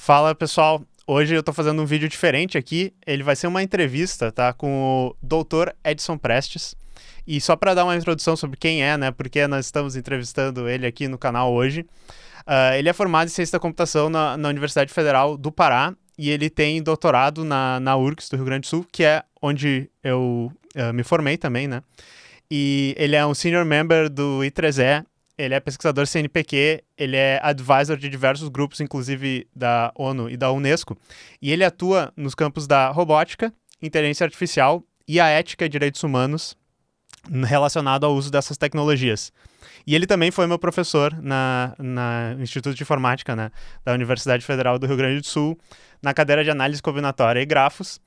Fala, pessoal. Hoje eu tô fazendo um vídeo diferente aqui. Ele vai ser uma entrevista, tá? Com o Dr. Edson Prestes. E só para dar uma introdução sobre quem é, né? Porque nós estamos entrevistando ele aqui no canal hoje. Ele é formado em Ciência da Computação na Universidade Federal do Pará. E ele tem doutorado na URGS do Rio Grande do Sul, que é onde eu me formei também, né? E ele é um senior member do I3E, ele é pesquisador CNPq, ele é advisor de diversos grupos, inclusive da ONU e da Unesco, e ele atua nos campos da robótica, inteligência artificial e a ética e direitos humanos relacionado ao uso dessas tecnologias. E ele também foi meu professor na Instituto de Informática, né, da Universidade Federal do Rio Grande do Sul, na cadeira de análise combinatória e grafos,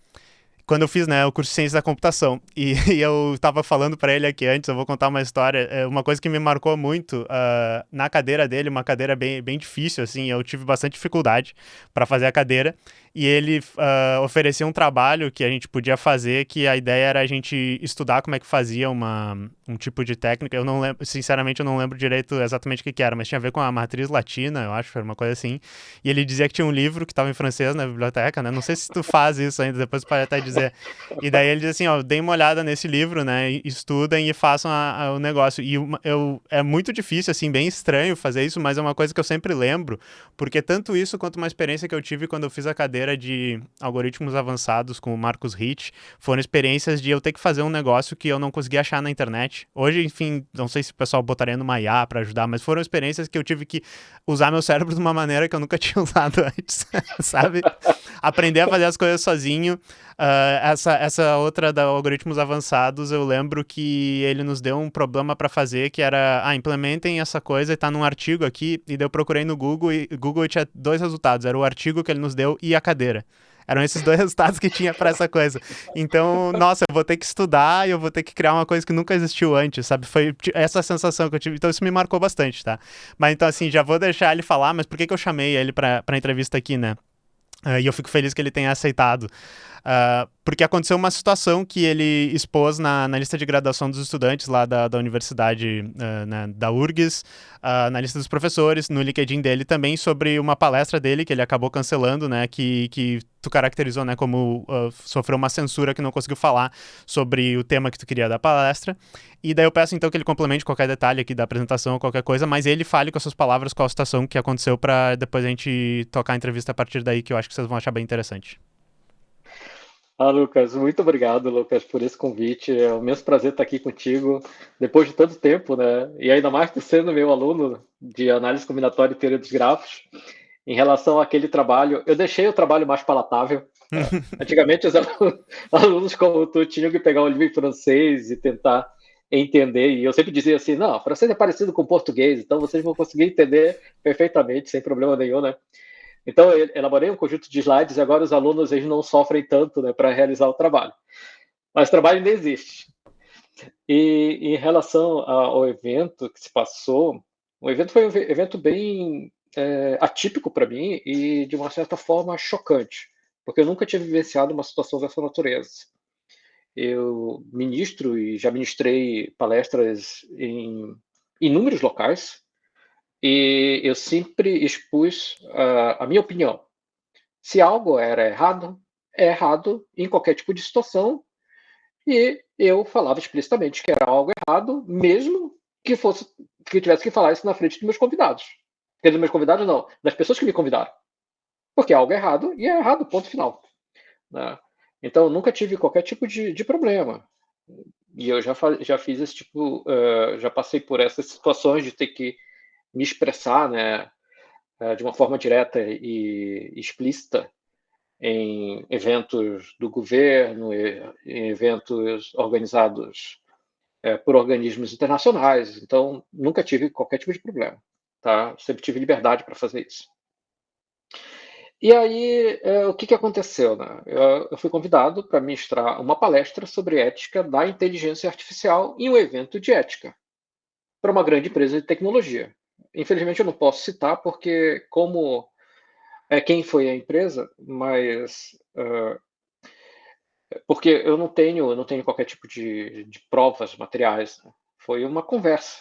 quando eu fiz, né, o curso de ciência da computação. E eu estava falando para ele aqui antes, eu vou contar uma história, uma coisa que me marcou muito na cadeira dele, uma cadeira bem difícil, assim, eu tive bastante dificuldade para fazer a cadeira, e ele oferecia um trabalho que a gente podia fazer, que a ideia era a gente estudar como é que fazia um tipo de técnica. Eu não lembro, sinceramente, eu não lembro direito exatamente o que era, mas tinha a ver com a matriz latina, eu acho, era uma coisa assim. E ele dizia que tinha um livro que estava em francês na biblioteca, né? Não sei se tu faz isso ainda, depois pode até dizer. E daí ele diz assim, ó, deem uma olhada nesse livro, né? Estudem e façam o negócio. E é muito difícil, assim, bem estranho fazer isso, mas é uma coisa que eu sempre lembro, porque tanto isso quanto uma experiência que eu tive quando eu fiz a cadeira de algoritmos avançados com o Marcus Rich, foram experiências de eu ter que fazer um negócio que eu não conseguia achar na internet. Hoje, enfim, não sei se o pessoal botaria numa IA para ajudar, mas foram experiências que eu tive que usar meu cérebro de uma maneira que eu nunca tinha usado antes, sabe? Aprender a fazer as coisas sozinho. Essa outra da algoritmos avançados, eu lembro que ele nos deu um problema para fazer, que era, implementem essa coisa e tá num artigo aqui, e daí eu procurei no Google, e Google tinha dois resultados, era o artigo que ele nos deu e a cadeira. Eram esses dois resultados que tinha para essa coisa. Então, nossa, eu vou ter que estudar e eu vou ter que criar uma coisa que nunca existiu antes, sabe? Foi essa sensação que eu tive. Então, isso me marcou bastante, tá? Mas então, assim, já vou deixar ele falar, mas por que eu chamei ele pra entrevista aqui, né? E eu fico feliz que ele tenha aceitado. Porque aconteceu uma situação que ele expôs na lista de graduação dos estudantes lá da universidade, né, da URGS, na lista dos professores, no LinkedIn dele também, sobre uma palestra dele que ele acabou cancelando, né, que tu caracterizou, né, como sofreu uma censura que não conseguiu falar sobre o tema que tu queria da palestra. E daí eu peço então que ele complemente qualquer detalhe aqui da apresentação ou qualquer coisa, mas ele fale com as suas palavras qual a situação que aconteceu para depois a gente tocar a entrevista a partir daí, que eu acho que vocês vão achar bem interessante. Lucas, muito obrigado, Lucas, por esse convite. É um imenso prazer estar aqui contigo depois de tanto tempo, né? E ainda mais tu sendo meu aluno de análise combinatória e teoria dos grafos. Em relação àquele trabalho, eu deixei o trabalho mais palatável. Antigamente, os alunos como tu tinham que pegar um livro em francês e tentar entender. E eu sempre dizia assim: não, francês é parecido com português, então vocês vão conseguir entender perfeitamente, sem problema nenhum, né? Então, eu elaborei um conjunto de slides e agora os alunos eles não sofrem tanto, né, para realizar o trabalho. Mas o trabalho ainda existe. E em relação ao evento que se passou, o evento foi um evento bem atípico para mim e, de uma certa forma, chocante, porque eu nunca tinha vivenciado uma situação dessa natureza. Eu ministro e já ministrei palestras em inúmeros locais e eu sempre expus a minha opinião. Se algo era errado, é errado em qualquer tipo de situação, e eu falava explicitamente que era algo errado, mesmo que eu tivesse que falar isso na frente dos meus convidados. Quer dizer, meus convidados não, das pessoas que me convidaram. Porque é algo errado e é errado, ponto final. Né? Então, eu nunca tive qualquer tipo de problema. E eu já fiz esse tipo, já passei por essas situações de ter que me expressar, né, de uma forma direta e explícita em eventos do governo, em eventos organizados por organismos internacionais. Então, nunca tive qualquer tipo de problema. Tá? Sempre tive liberdade para fazer isso. E aí, o que aconteceu? Né? Eu fui convidado para ministrar uma palestra sobre ética da inteligência artificial em um evento de ética para uma grande empresa de tecnologia. Infelizmente, eu não posso citar, porque, como quem foi a empresa, mas porque eu não tenho qualquer tipo de provas materiais. Né? Foi uma conversa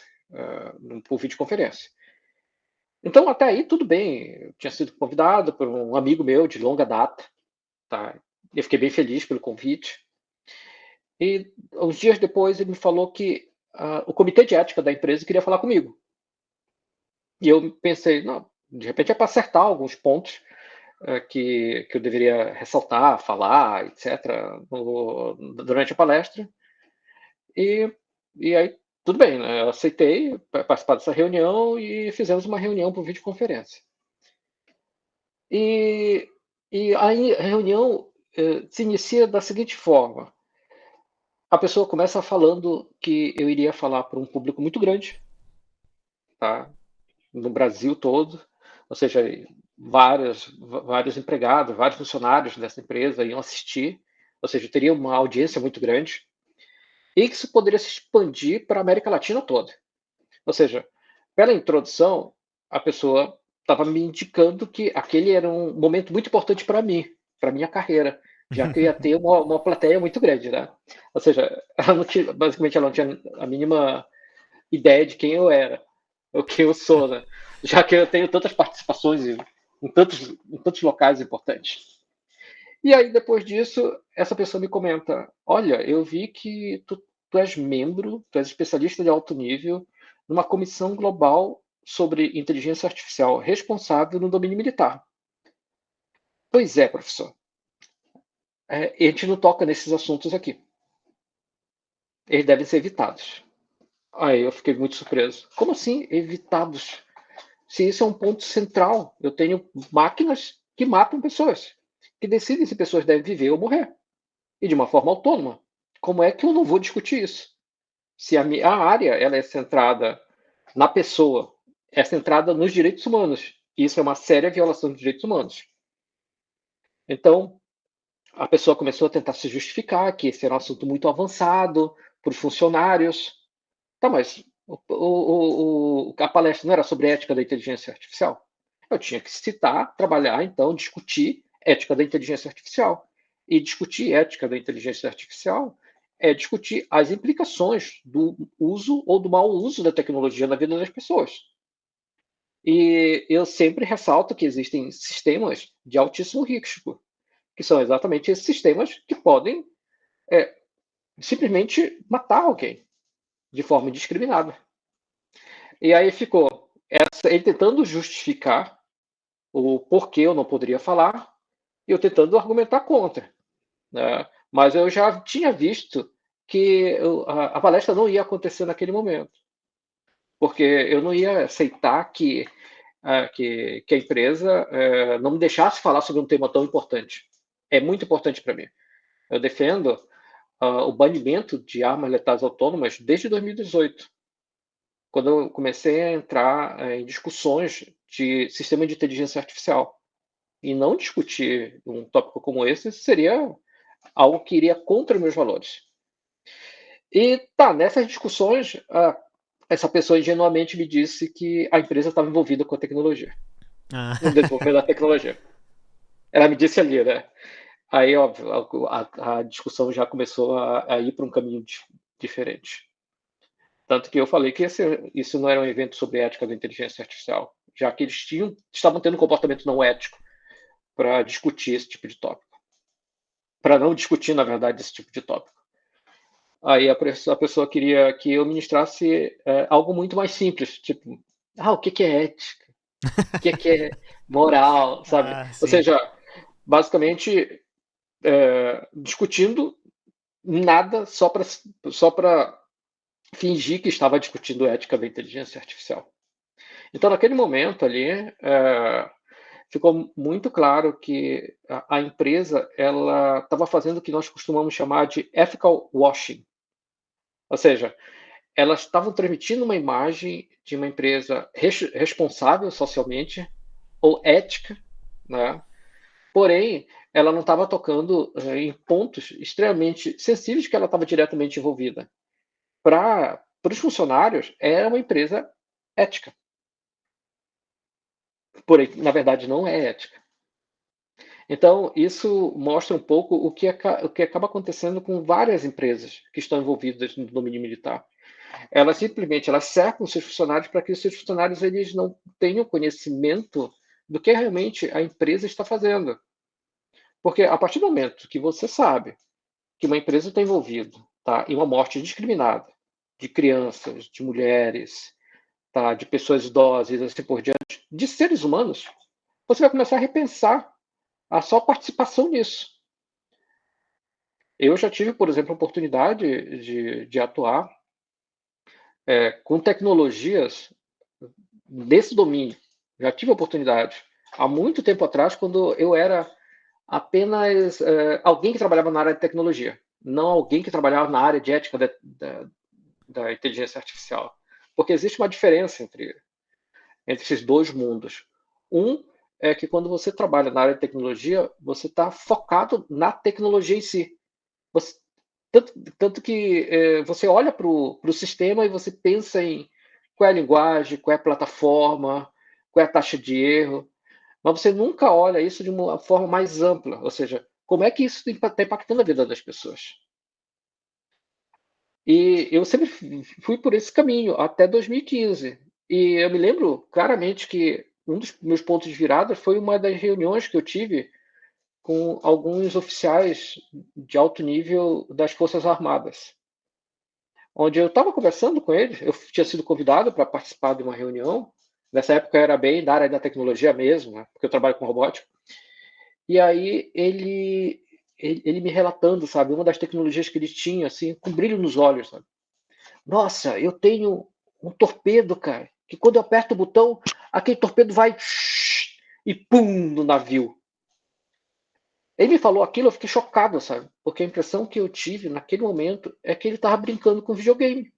por videoconferência. Então, até aí, tudo bem. Eu tinha sido convidado por um amigo meu de longa data, tá? Eu fiquei bem feliz pelo convite. E uns dias depois ele me falou que o comitê de ética da empresa queria falar comigo. E eu pensei, não, de repente é para acertar alguns pontos que eu deveria ressaltar, falar, etc., durante a palestra. E, e aí, tudo bem, né? Eu aceitei participar dessa reunião e fizemos uma reunião por videoconferência. E, e a reunião se inicia da seguinte forma: a pessoa começa falando que eu iria falar para um público muito grande, tá? No Brasil todo, ou seja, vários empregados, vários funcionários dessa empresa iam assistir, ou seja, teria uma audiência muito grande, e que isso poderia se expandir para a América Latina toda. Ou seja, pela introdução, a pessoa estava me indicando que aquele era um momento muito importante para mim, para minha carreira, já que eu ia ter uma plateia muito grande, né? Ou seja, basicamente ela não tinha a mínima ideia de quem eu era, o que eu sou, né? Já que eu tenho tantas participações em tantos locais importantes. E aí, depois disso, essa pessoa me comenta: Olha, eu vi que tu és membro, tu és especialista de alto nível numa comissão global sobre inteligência artificial responsável no domínio militar. Pois é, professor. A gente não toca nesses assuntos aqui. Eles devem ser evitados. Aí eu fiquei muito surpreso. Como assim evitados? Se isso é um ponto central, eu tenho máquinas que matam pessoas, que decidem se pessoas devem viver ou morrer, e de uma forma autônoma. Como é que eu não vou discutir isso? Se a área ela é centrada na pessoa, é centrada nos direitos humanos, e isso é uma séria violação dos direitos humanos. Então, a pessoa começou a tentar se justificar que esse era um assunto muito avançado para os funcionários. Tá, mas a palestra não era sobre ética da inteligência artificial? Eu tinha que citar, trabalhar, então, discutir ética da inteligência artificial. E discutir ética da inteligência artificial é discutir as implicações do uso ou do mau uso da tecnologia na vida das pessoas. E eu sempre ressalto que existem sistemas de altíssimo risco, que são exatamente esses sistemas que podem é, simplesmente matar alguém de forma indiscriminada. E aí ficou ele tentando justificar o porquê eu não poderia falar e eu tentando argumentar contra, né? Mas eu já tinha visto que a palestra não ia acontecer naquele momento, porque eu não ia aceitar que a empresa não me deixasse falar sobre um tema tão importante. É muito importante para mim. Eu defendo o banimento de armas letais autônomas desde 2018, quando eu comecei a entrar em discussões de sistema de inteligência artificial. E não discutir um tópico como esse seria algo que iria contra meus valores. E tá, nessas discussões, essa pessoa ingenuamente me disse que a empresa estava envolvida com a tecnologia, Ah. no desenvolvimento da tecnologia. Ela me disse ali, né? Aí, óbvio, a discussão já começou a ir para um caminho diferente. Tanto que eu falei que isso não era um evento sobre ética da inteligência artificial, já que eles estavam tendo um comportamento não ético para discutir esse tipo de tópico. Para não discutir, na verdade, esse tipo de tópico. Aí a pessoa queria que eu ministrasse algo muito mais simples, tipo, o que é ética? O que é moral, sabe? Ah, Ou sim. seja, basicamente discutindo nada só para fingir que estava discutindo ética da inteligência artificial. Então, naquele momento ali, ficou muito claro que a empresa ela estava fazendo o que nós costumamos chamar de ethical washing, ou seja, elas estavam transmitindo uma imagem de uma empresa responsável socialmente ou ética, né? Porém, ela não estava tocando em pontos extremamente sensíveis que ela estava diretamente envolvida. Para os funcionários, era uma empresa ética, porém, na verdade, não é ética. Então, isso mostra um pouco o que acaba acontecendo com várias empresas que estão envolvidas no domínio militar. Elas simplesmente cercam os seus funcionários para que os seus funcionários eles não tenham conhecimento do que realmente a empresa está fazendo. Porque a partir do momento que você sabe que uma empresa está envolvida, tá, em uma morte indiscriminada de crianças, de mulheres, tá, de pessoas idosas, assim por diante, de seres humanos, você vai começar a repensar a sua participação nisso. Eu já tive, por exemplo, a oportunidade de atuar com tecnologias desse domínio. Já tive a oportunidade há muito tempo atrás, quando eu era apenas alguém que trabalhava na área de tecnologia, não alguém que trabalhava na área de ética da inteligência artificial. Porque existe uma diferença entre esses dois mundos. Um é que quando você trabalha na área de tecnologia, você está focado na tecnologia em si. Você, tanto que você olha para o sistema e você pensa em qual é a linguagem, qual é a plataforma, qual é a taxa de erro, mas você nunca olha isso de uma forma mais ampla, ou seja, como é que isso está impactando a vida das pessoas. E eu sempre fui por esse caminho, até 2015. E eu me lembro claramente que um dos meus pontos de virada foi uma das reuniões que eu tive com alguns oficiais de alto nível das Forças Armadas, onde eu estava conversando com eles. Eu tinha sido convidado para participar de uma reunião. Nessa época eu era bem da área da tecnologia mesmo, né, porque eu trabalho com robótica. E aí ele me relatando, sabe, uma das tecnologias que ele tinha, assim, com brilho nos olhos, sabe? Nossa, eu tenho um torpedo, cara, que quando eu aperto o botão, aquele torpedo vai e pum no navio. Ele me falou aquilo, eu fiquei chocado, sabe? Porque a impressão que eu tive naquele momento é que ele estava brincando com videogame.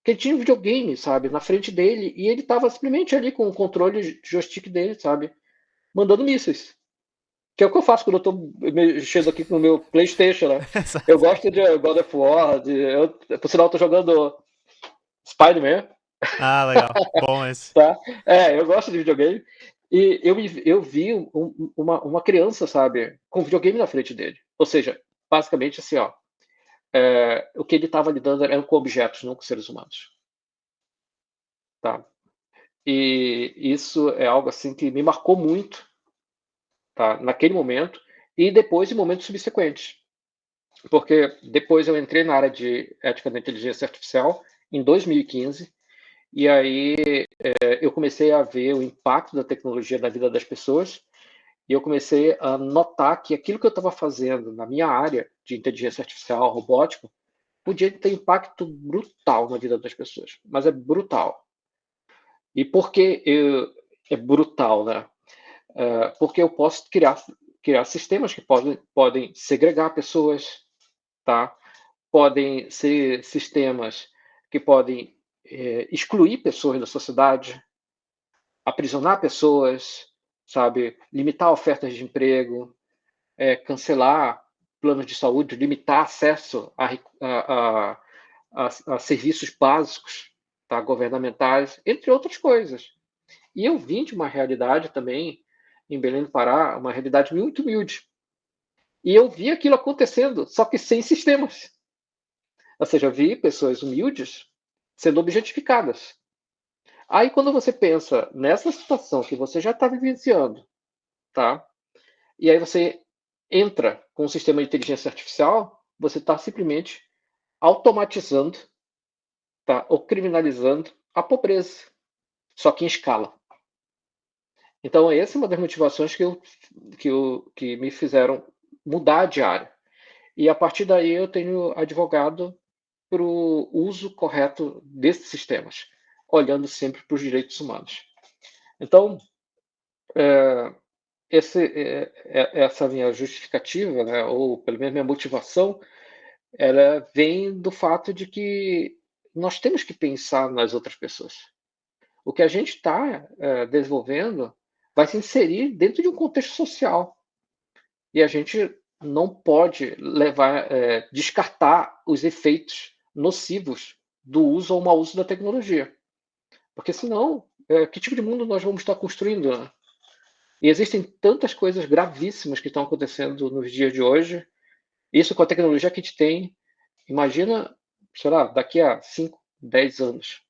Que ele tinha um videogame, sabe, na frente dele, e ele estava simplesmente ali com o controle de joystick dele, sabe, mandando mísseis. Que é o que eu faço quando eu tô mexendo aqui no meu PlayStation, né? Eu Exato. gosto de God of War, por sinal, eu tô jogando Spider-Man, Ah, legal. Bom esse. tá? Eu gosto de videogame. E eu vi uma criança, sabe, com videogame na frente dele. Ou seja, basicamente assim, ó, o que ele estava lidando era com objetos, não com seres humanos, tá? E isso é algo assim que me marcou muito, tá? Naquele momento e depois em momentos subsequentes. Porque depois eu entrei na área de ética da inteligência artificial em 2015, e aí eu comecei a ver o impacto da tecnologia na vida das pessoas, e eu comecei a notar que aquilo que eu estava fazendo na minha área de inteligência artificial, robótica, podia ter impacto brutal na vida das pessoas, mas é brutal. E por que é brutal, né? Porque eu posso criar sistemas que podem segregar pessoas, tá? Podem ser sistemas que podem excluir pessoas da sociedade, aprisionar pessoas, sabe, limitar ofertas de emprego, cancelar planos de saúde, limitar acesso a serviços básicos, tá, governamentais, entre outras coisas. E eu vim de uma realidade também, em Belém do Pará, uma realidade muito humilde. E eu vi aquilo acontecendo, só que sem sistemas. Ou seja, eu vi pessoas humildes sendo objetificadas. Aí, quando você pensa nessa situação que você já está vivenciando, tá? E aí você entra com um sistema de inteligência artificial, você está simplesmente automatizando, tá? Ou criminalizando a pobreza, só que em escala. Então, essa é uma das motivações que me fizeram mudar de área. E a partir daí eu tenho advogado para o uso correto desses sistemas, olhando sempre para os direitos humanos. Então, essa minha justificativa, né, ou pelo menos minha motivação, ela vem do fato de que nós temos que pensar nas outras pessoas. O que a gente está desenvolvendo vai se inserir dentro de um contexto social. E a gente não pode descartar os efeitos nocivos do uso ou mau uso da tecnologia. Porque senão, que tipo de mundo nós vamos estar construindo? Né? E existem tantas coisas gravíssimas que estão acontecendo nos dias de hoje. Isso com a tecnologia que a gente tem. Imagina sei lá, daqui a 5, 10 anos,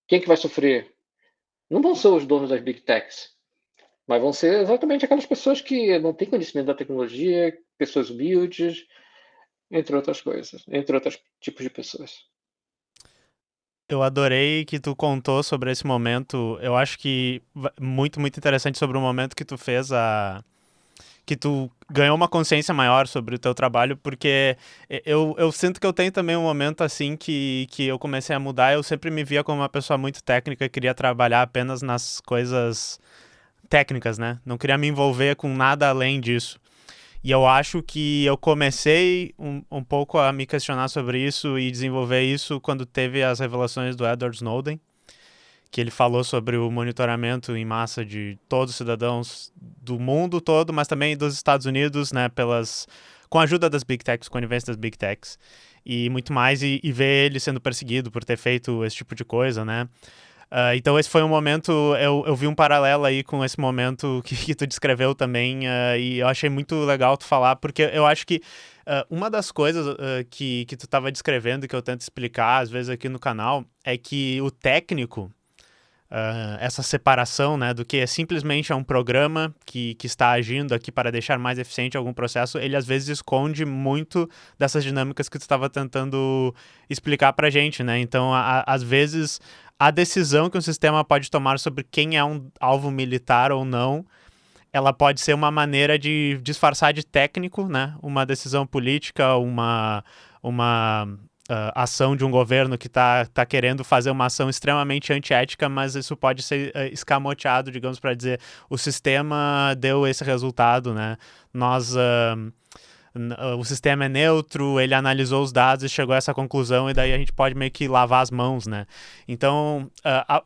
quem que vai sofrer? Não vão ser os donos das Big Techs, mas vão ser exatamente aquelas pessoas que não têm conhecimento da tecnologia, pessoas humildes, entre outras coisas, entre outros tipos de pessoas. Eu adorei que tu contou sobre esse momento. Eu acho que muito, muito interessante sobre o momento que tu fez que tu ganhou uma consciência maior sobre o teu trabalho, porque eu sinto que eu tenho também um momento assim que eu comecei a mudar. Eu sempre me via como uma pessoa muito técnica, queria trabalhar apenas nas coisas técnicas, né? Não queria me envolver com nada além disso. E eu acho que eu comecei um pouco a me questionar sobre isso e desenvolver isso quando teve as revelações do Edward Snowden, que ele falou sobre o monitoramento em massa de todos os cidadãos do mundo todo, mas também dos Estados Unidos, né, com a ajuda das Big Techs, com a conivência das Big Techs, e muito mais, e ver ele sendo perseguido por ter feito esse tipo de coisa, né. Então esse foi um momento, eu vi um paralelo aí com esse momento que tu descreveu também, e eu achei muito legal tu falar, porque eu acho que uma das coisas que tu estava descrevendo e que eu tento explicar às vezes aqui no canal é que o técnico, essa separação, né, do que é simplesmente um programa que está agindo aqui para deixar mais eficiente algum processo, ele às vezes esconde muito dessas dinâmicas que tu estava tentando explicar para a gente, né? Então, às vezes, a decisão que um sistema pode tomar sobre quem é um alvo militar ou não, ela pode ser uma maneira de disfarçar de técnico, né? Uma decisão política, uma ação de um governo que tá querendo fazer uma ação extremamente antiética, mas isso pode ser escamoteado, digamos, para dizer o sistema deu esse resultado, né? Nós o sistema é neutro, ele analisou os dados e chegou a essa conclusão, e daí a gente pode meio que lavar as mãos, né? Então,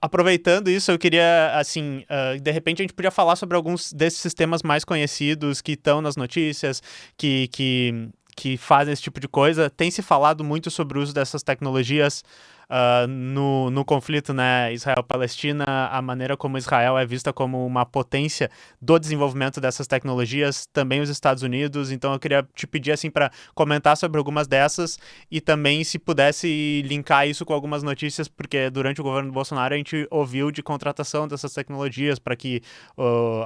aproveitando isso, eu queria, assim, de repente a gente podia falar sobre alguns desses sistemas mais conhecidos que estão nas notícias, que fazem esse tipo de coisa. Tem se falado muito sobre o uso dessas tecnologias no conflito, né, Israel-Palestina, a maneira como Israel é vista como uma potência do desenvolvimento dessas tecnologias, também os Estados Unidos. Então eu queria te pedir assim para comentar sobre algumas dessas e também se pudesse linkar isso com algumas notícias, porque durante o governo do Bolsonaro a gente ouviu de contratação dessas tecnologias para que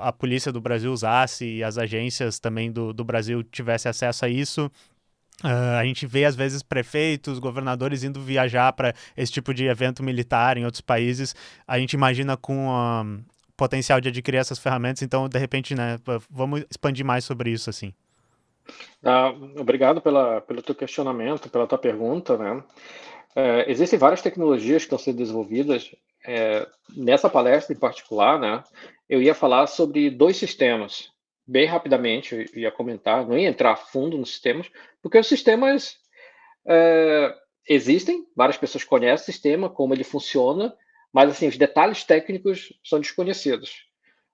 a polícia do Brasil usasse e as agências também do Brasil tivessem acesso a isso. A gente vê, às vezes, prefeitos, governadores indo viajar para esse tipo de evento militar em outros países. A gente imagina com potencial de adquirir essas ferramentas, então, de repente, né, vamos expandir mais sobre isso, assim. Obrigado pelo teu questionamento, pela tua pergunta, né? Existem várias tecnologias que estão sendo desenvolvidas. Nessa palestra em particular, né, eu ia falar sobre dois sistemas. Bem rapidamente, eu ia comentar, não ia entrar a fundo nos sistemas, porque os sistemas existem, várias pessoas conhecem o sistema, como ele funciona, mas assim, os detalhes técnicos são desconhecidos.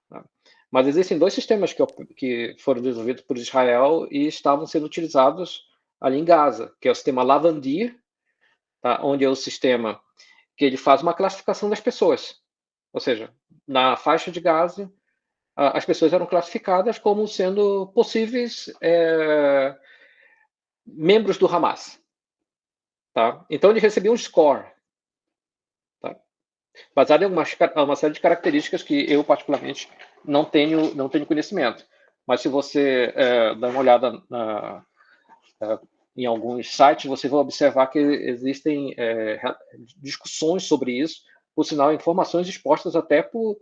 Tá? Mas existem dois sistemas que foram desenvolvidos por Israel e estavam sendo utilizados ali em Gaza, que é o sistema Lavandir, tá? Onde é o sistema que ele faz uma classificação das pessoas. Ou seja, na faixa de Gaza, as pessoas eram classificadas como sendo possíveis membros do Hamas. Tá? Então ele recebia um score, tá? Baseado em uma série de características que eu, particularmente, não tenho conhecimento. Mas se você dá uma olhada em alguns sites, você vai observar que existem discussões sobre isso, por sinal, informações expostas até por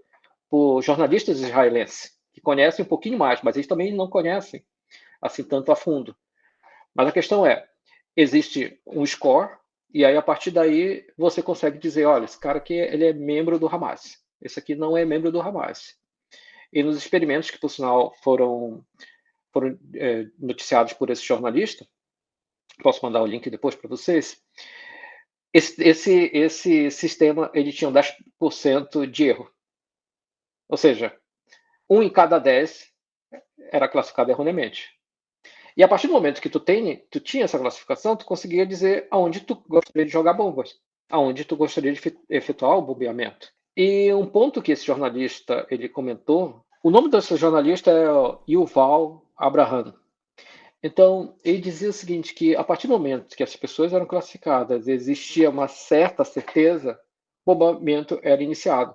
jornalistas israelenses, que conhecem um pouquinho mais, mas eles também não conhecem assim tanto a fundo. Mas a questão existe um score, e aí a partir daí você consegue dizer, olha, esse cara aqui ele é membro do Hamas, esse aqui não é membro do Hamas. E nos experimentos que, por sinal, foram noticiados por esse jornalista, posso mandar o link depois para vocês, esse sistema ele tinha um 10% de erro. Ou seja, 1 em cada 10 era classificado erroneamente. E a partir do momento que tu tinha essa classificação, tu conseguia dizer aonde tu gostaria de jogar bombas, aonde tu gostaria de efetuar o bombeamento. E um ponto que esse jornalista ele comentou, o nome desse jornalista é Yuval Abraham. Então, ele dizia o seguinte, que a partir do momento que as pessoas eram classificadas, existia uma certa certeza, o bombeamento era iniciado.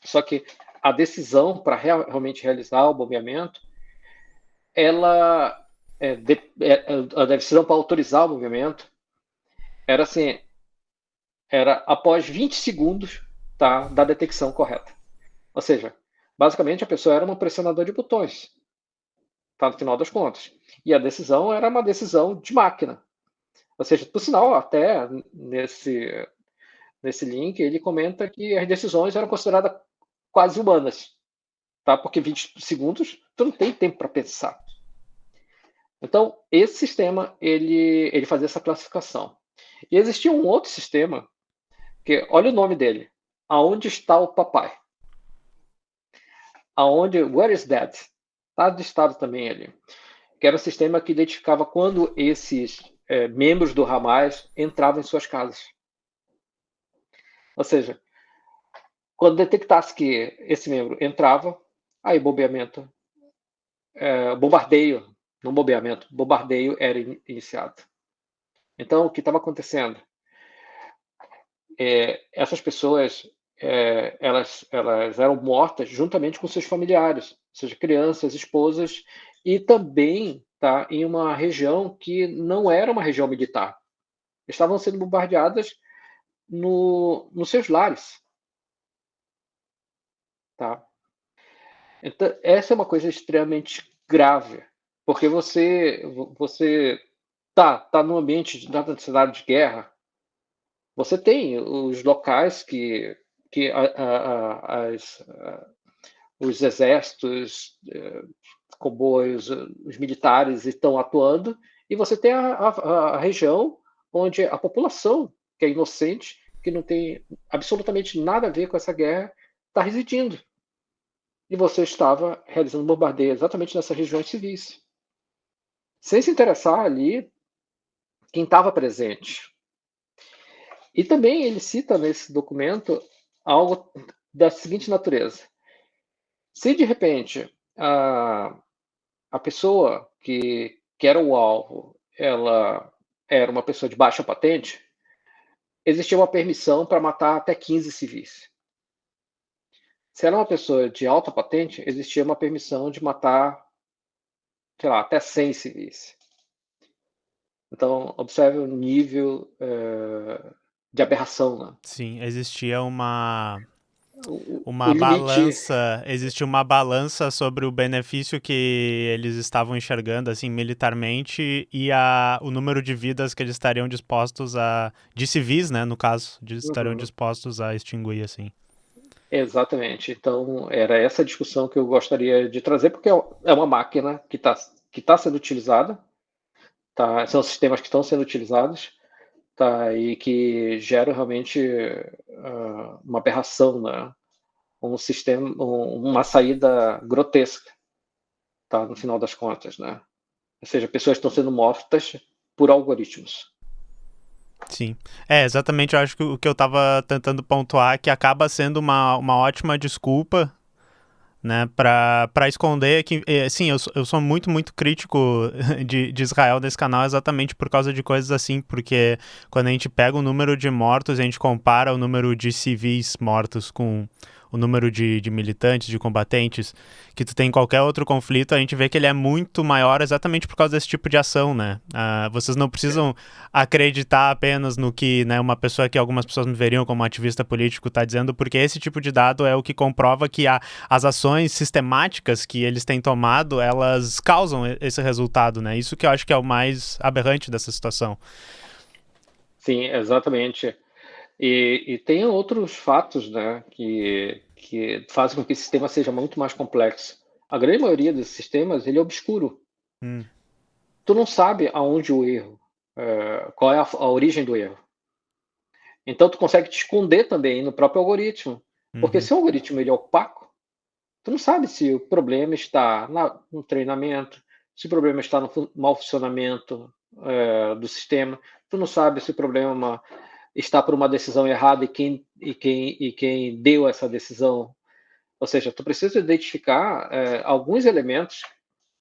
Só que a decisão para realmente realizar o bombeamento, ela, a decisão para autorizar o bombeamento era assim, era após 20 segundos, tá, da detecção correta. Ou seja, basicamente a pessoa era um pressionador de botões, tá, no final das contas. E a decisão era uma decisão de máquina. Ou seja, por sinal, até nesse link, ele comenta que as decisões eram consideradas quase humanas, tá? Porque 20 segundos, tu não tem tempo para pensar. Então, esse sistema, ele fazia essa classificação. E existia um outro sistema, que, olha o nome dele, Aonde está o papai? Where is dad? Está listado também ali. Que era um sistema que identificava quando esses membros do Hamas entravam em suas casas. Ou seja, quando detectasse que esse membro entrava, aí bombeamento, bombardeio, não bombeamento, bombardeio era iniciado. Então, o que estava acontecendo? Essas pessoas, elas eram mortas juntamente com seus familiares, ou seja, crianças, esposas, e também tá, em uma região que não era uma região militar. Estavam sendo bombardeadas nos seus lares. Tá? Então, essa é uma coisa extremamente grave, porque você tá num ambiente de cenário de guerra, você tem os locais que os exércitos, comboios, os militares estão atuando, e você tem a região onde a população, que é inocente, que não tem absolutamente nada a ver com essa guerra, está residindo. E você estava realizando bombardeio exatamente nessas regiões civis. Sem se interessar ali quem estava presente. E também ele cita nesse documento algo da seguinte natureza. Se de repente a pessoa que era o alvo, ela era uma pessoa de baixa patente, existia uma permissão para matar até 15 civis. Se era uma pessoa de alta patente, existia uma permissão de matar, sei lá, até 100 civis. Então, observe o nível de aberração, né? Sim, existia uma O limite. existe uma balança sobre o benefício que eles estavam enxergando assim militarmente e o número de vidas que eles estariam dispostos de civis, né, no caso, estariam Uhum, dispostos a extinguir assim. exatamente. Então, era essa discussão que eu gostaria de trazer, porque é uma máquina que tá sendo utilizada, tá? São sistemas que estão sendo utilizados, tá? E que geram realmente uma aberração, né? Um sistema, uma saída grotesca, tá? No final das contas, né? Ou seja, pessoas estão sendo mortas por algoritmos. Sim. Exatamente, eu acho que o que eu estava tentando pontuar é que acaba sendo uma ótima desculpa, né, para esconder que, sim, eu sou muito, muito crítico de Israel nesse canal exatamente por causa de coisas assim, porque quando a gente pega o número de mortos, a gente compara o número de civis mortos com o número de militantes, de combatentes, que tu tem em qualquer outro conflito, a gente vê que ele é muito maior exatamente por causa desse tipo de ação, né? Vocês não Sim. precisam acreditar apenas no que, né, uma pessoa que algumas pessoas me veriam como ativista político está dizendo, porque esse tipo de dado é o que comprova que as ações sistemáticas que eles têm tomado, elas causam esse resultado, né? Isso que eu acho que é o mais aberrante dessa situação. Sim, exatamente. E tem outros fatos, né, que fazem com que esse sistema seja muito mais complexo. A grande maioria desses sistemas, ele é obscuro. Hum, Tu não sabe aonde o erro, qual é a origem do erro. Então tu consegue te esconder também no próprio algoritmo. Porque uhum, se o algoritmo ele é opaco, tu não sabe se o problema está no treinamento, se o problema está no mau funcionamento do sistema, tu não sabe se o problema está por uma decisão errada e quem deu essa decisão. Ou seja, tu precisa identificar alguns elementos,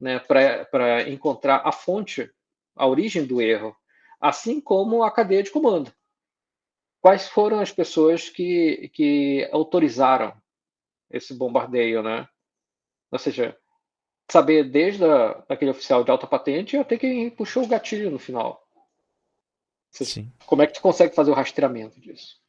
né, para encontrar a fonte, a origem do erro, assim como a cadeia de comando. Quais foram as pessoas que autorizaram esse bombardeio, né? Ou seja, saber desde aquele oficial de alta patente até quem puxou o gatilho no final. Ou seja, Sim, como é que tu consegue fazer o rastreamento disso?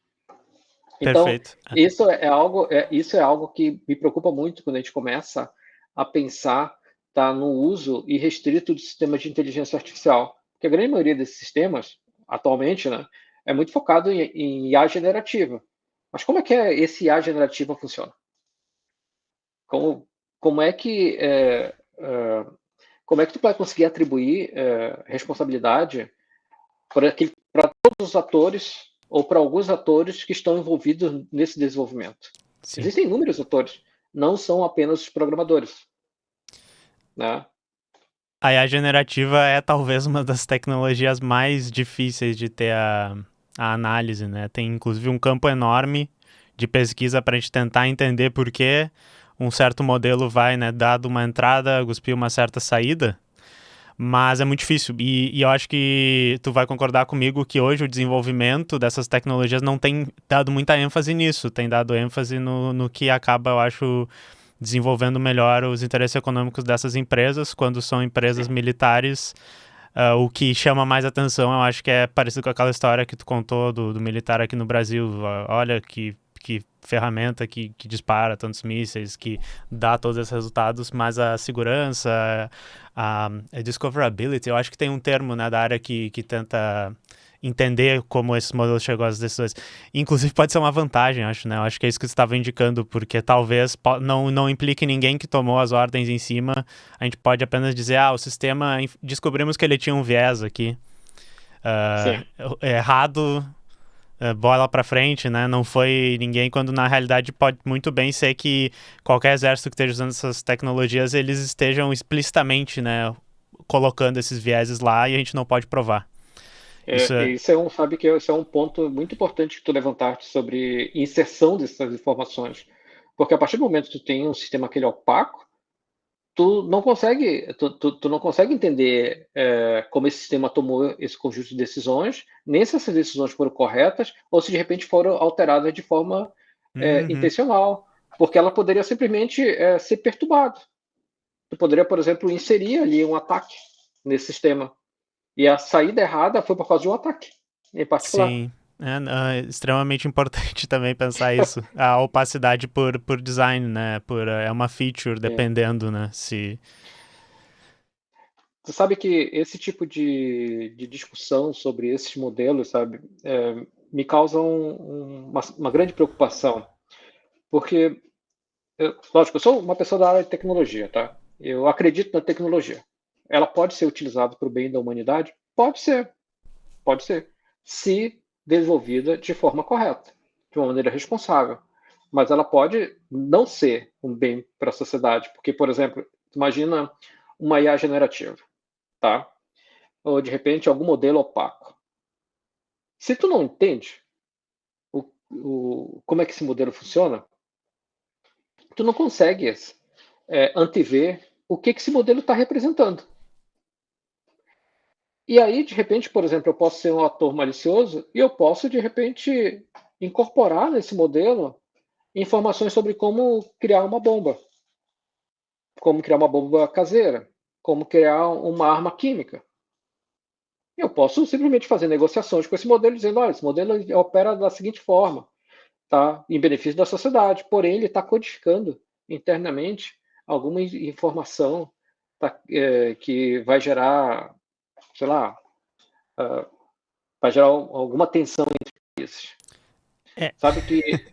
Então, perfeito. isso é algo que me preocupa muito quando a gente começa a pensar, tá, no uso irrestrito de sistemas de inteligência artificial. Porque a grande maioria desses sistemas, atualmente, né, é muito focado em IA generativa. Mas como é que esse IA generativa funciona? Como é que como é que tu vai conseguir atribuir responsabilidade para todos os atores ou para alguns atores que estão envolvidos nesse desenvolvimento? Sim. Existem inúmeros atores, não são apenas os programadores, né? A IA generativa é talvez uma das tecnologias mais difíceis de ter a análise, né? Tem inclusive um campo enorme de pesquisa para a gente tentar entender por que um certo modelo vai, né, dado uma entrada, cuspir uma certa saída, mas é muito difícil. E eu acho que tu vai concordar comigo que hoje o desenvolvimento dessas tecnologias não tem dado muita ênfase nisso, tem dado ênfase no que acaba, eu acho, desenvolvendo melhor os interesses econômicos dessas empresas. Quando são empresas militares, o que chama mais atenção, eu acho que é parecido com aquela história que tu contou do militar aqui no Brasil. Olha que ferramenta que dispara tantos mísseis, que dá todos esses resultados, mas a segurança, a discoverability, eu acho que tem um termo, né, da área que tenta entender como esse modelo chegou às decisões. Inclusive pode ser uma vantagem, acho, né? Eu acho que é isso que você estava indicando, porque talvez não implique ninguém que tomou as ordens em cima. A gente pode apenas dizer, o sistema, descobrimos que ele tinha um viés aqui. Sim. Errado, bola pra frente, né? Não foi ninguém, quando na realidade pode muito bem ser que qualquer exército que esteja usando essas tecnologias, eles estejam explicitamente, né, colocando esses vieses lá e a gente não pode provar. Isso é... Sabe que esse é um ponto muito importante que tu levantaste sobre inserção dessas informações. Porque a partir do momento que tu tem um sistema aquele opaco, tu não consegue entender como esse sistema tomou esse conjunto de decisões, nem se essas decisões foram corretas ou se de repente foram alteradas de forma Uhum. intencional, porque ela poderia simplesmente ser perturbada. Tu poderia, por exemplo, inserir ali um ataque nesse sistema e a saída errada foi por causa de um ataque em particular. Sim, é extremamente importante também pensar isso. A opacidade por design, né? É uma feature, Sim. dependendo, né? Se... Você sabe que esse tipo de discussão sobre esses modelos, sabe, me causa uma grande preocupação, porque, lógico, eu sou uma pessoa da área de tecnologia, tá? Eu acredito na tecnologia. Ela pode ser utilizada para o bem da humanidade? Pode ser, se desenvolvida de forma correta, de uma maneira responsável. Mas ela pode não ser um bem para a sociedade, porque, por exemplo, imagina uma IA generativa, tá? Ou de repente algum modelo opaco. Se tu não entende como é que esse modelo funciona, tu não consegue antever o que esse modelo está representando. E aí, de repente, por exemplo, eu posso ser um ator malicioso e eu posso, de repente, incorporar nesse modelo informações sobre como criar uma bomba caseira, como criar uma arma química. Eu posso simplesmente fazer negociações com esse modelo, dizendo: olha, esse modelo opera da seguinte forma, tá? Em benefício da sociedade, porém ele está codificando internamente alguma informação, tá? Que vai gerar, sei lá, vai gerar alguma tensão entre esses. É, Sabe que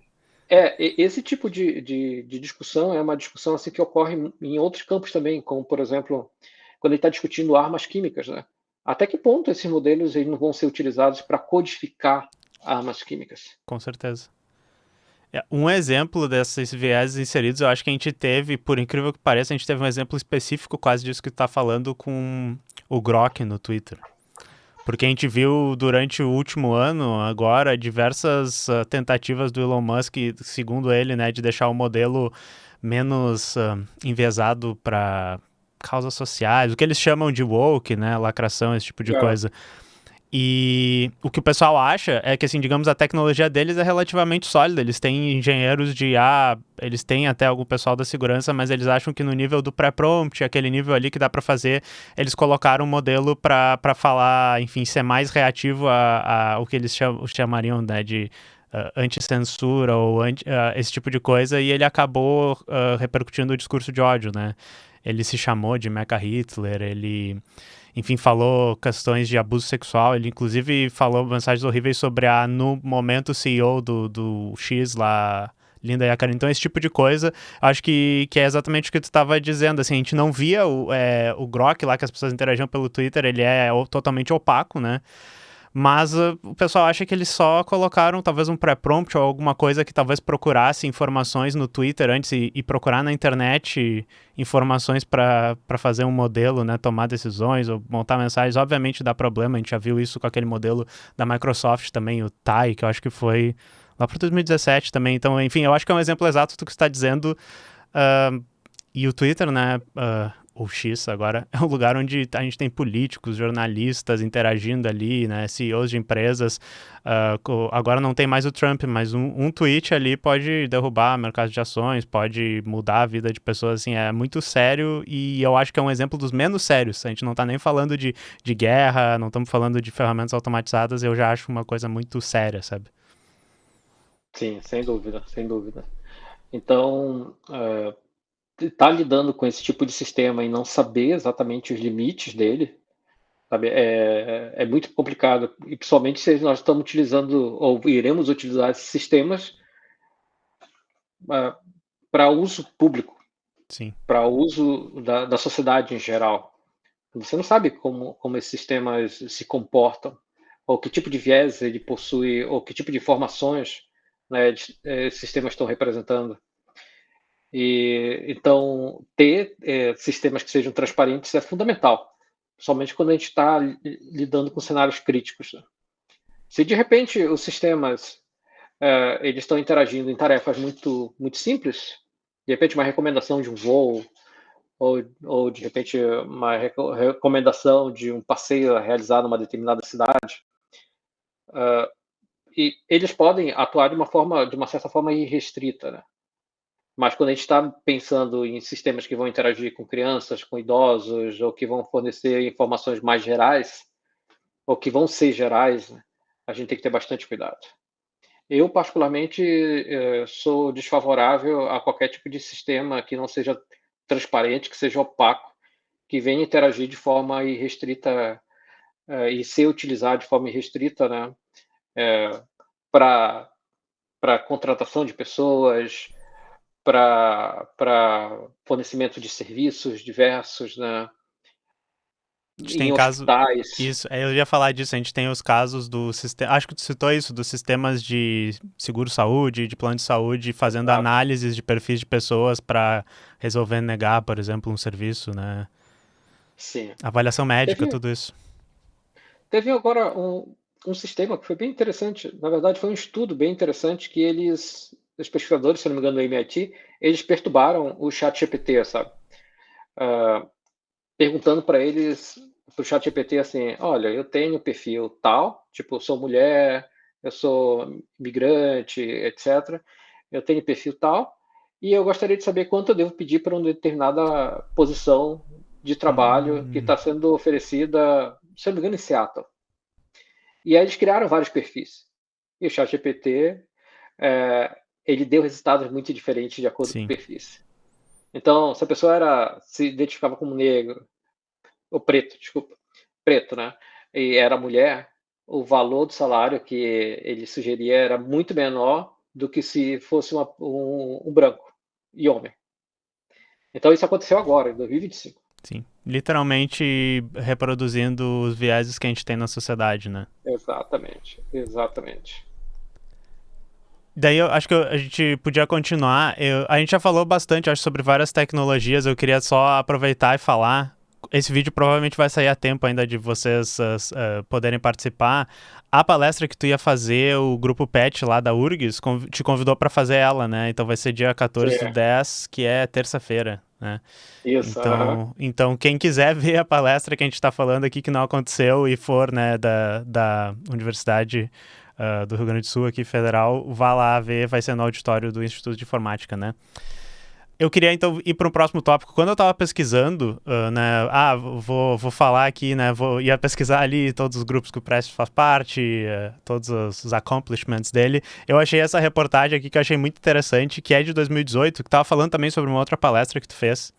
esse tipo de discussão é uma discussão assim que ocorre em outros campos também, como, por exemplo, quando a gente está discutindo armas químicas, né? Até que ponto esses modelos eles não vão ser utilizados para codificar armas químicas? com certeza. Um exemplo desses vieses inseridos, eu acho que a gente teve, por incrível que pareça, a gente teve um exemplo específico quase disso que tu tá falando com o Grok no Twitter. Porque a gente viu durante o último ano, agora, diversas tentativas do Elon Musk, segundo ele, né, de deixar o modelo menos enviesado para causas sociais, o que eles chamam de woke, né, lacração, esse tipo de É, coisa. E o que o pessoal acha é que, assim, digamos, a tecnologia deles é relativamente sólida. Eles têm engenheiros de IA, eles têm até algum pessoal da segurança, mas eles acham que no nível do pré-prompt, aquele nível ali que dá para fazer, eles colocaram um modelo para falar, enfim, ser mais reativo a o que eles chamariam, né, de anti-censura ou esse tipo de coisa, e ele acabou repercutindo o discurso de ódio, né? Ele se chamou de Mecha Hitler, ele, enfim, falou questões de abuso sexual. Ele, inclusive, falou mensagens horríveis sobre no momento, CEO do X lá, Linda Yacari. Então, esse tipo de coisa, acho que é exatamente o que tu estava dizendo. Assim, a gente não via o Grok lá, que as pessoas interagiam pelo Twitter, ele é totalmente opaco, né? Mas o pessoal acha que eles só colocaram talvez um pré-prompt ou alguma coisa que talvez procurasse informações no Twitter antes e procurar na internet informações para fazer um modelo, né, tomar decisões ou montar mensagens. Obviamente dá problema, a gente já viu isso com aquele modelo da Microsoft também, o Tai, que eu acho que foi lá para 2017 também. Então, enfim, eu acho que é um exemplo exato do que você está dizendo. Uh, e o Twitter, né, o X agora, é um lugar onde a gente tem políticos, jornalistas interagindo ali, né, CEOs de empresas. Agora não tem mais o Trump, mas um tweet ali pode derrubar mercado de ações, pode mudar a vida de pessoas, assim, é muito sério e eu acho que é um exemplo dos menos sérios. A gente não tá nem falando de guerra, não estamos falando de ferramentas automatizadas, eu já acho uma coisa muito séria, sabe? sim, sem dúvida, sem dúvida. Então, estar lidando com esse tipo de sistema e não saber exatamente os limites dele, sabe, é muito complicado. E principalmente se nós estamos utilizando ou iremos utilizar esses sistemas para uso público, Sim. para uso da sociedade em geral. Você não sabe como esses sistemas se comportam, ou que tipo de viés ele possui, ou que tipo de informações, né, esses sistemas estão representando. E então ter sistemas que sejam transparentes é fundamental, somente quando a gente está lidando com cenários críticos, né? Se de repente os sistemas eles estão interagindo em tarefas muito simples, de repente uma recomendação de um voo ou de repente uma recomendação de um passeio a realizar numa determinada cidade, e eles podem atuar de uma certa forma irrestrita, né? Mas quando a gente está pensando em sistemas que vão interagir com crianças, com idosos, ou que vão fornecer informações mais gerais, ou que vão ser gerais, né, a gente tem que ter bastante cuidado. Eu, particularmente, sou desfavorável a qualquer tipo de sistema que não seja transparente, que seja opaco, que venha interagir de forma irrestrita e ser utilizado de forma irrestrita, né, para contratação de pessoas, para fornecimento de serviços diversos, né, A gente tem em caso. hospitais. Isso, eu ia falar disso. A gente tem os casos do sistema. Acho que tu citou isso, dos sistemas de seguro-saúde, de plano de saúde, fazendo Exato. análises de perfis de pessoas para resolver negar, por exemplo, um serviço, né? Sim. Avaliação médica, Teve, tudo isso. teve agora um sistema que foi bem interessante. Na verdade, foi um estudo bem interessante que os pesquisadores, se não me engano, do MIT, eles perturbaram o chat GPT, sabe? Ah, perguntando para eles, para o chat GPT assim, olha, eu tenho perfil tal, tipo, eu sou mulher, eu sou migrante, etc. Eu tenho perfil tal, e eu gostaria de saber quanto eu devo pedir para uma determinada posição de trabalho que Hum, está sendo oferecida, se não me engano, em Seattle. E aí eles criaram vários perfis. E o ChatGPT, ele deu resultados muito diferentes de acordo com sim. perfis. Então, se a pessoa se identificava como negro, ou preto, desculpa, preto, né? E era mulher, o valor do salário que ele sugeria era muito menor do que se fosse um branco e homem. Então isso aconteceu agora, em 2025. Sim. Literalmente reproduzindo os vieses que a gente tem na sociedade, né? Exatamente, exatamente. Daí eu acho que a gente podia continuar. A gente já falou bastante, acho, sobre várias tecnologias. Eu queria só aproveitar e falar. Esse vídeo provavelmente vai sair a tempo ainda de vocês poderem participar. A palestra que tu ia fazer, o grupo PET lá da URGS te convidou para fazer ela, né? Então vai ser dia 14 do Sim, 10, que é terça-feira. né? Isso, Então, quem quiser ver a palestra que a gente está falando aqui, que não aconteceu, e for, né, da Universidade do Rio Grande do Sul, aqui, federal, vá lá ver, vai ser no auditório do Instituto de Informática, né? Eu queria, então, ir para o próximo tópico. Quando eu estava pesquisando, né, vou falar aqui, né, ia pesquisar ali todos os grupos que o Prestes faz parte, todos os accomplishments dele. Eu achei essa reportagem aqui que eu achei muito interessante, que é de 2018, que estava falando também sobre uma outra palestra que tu fez,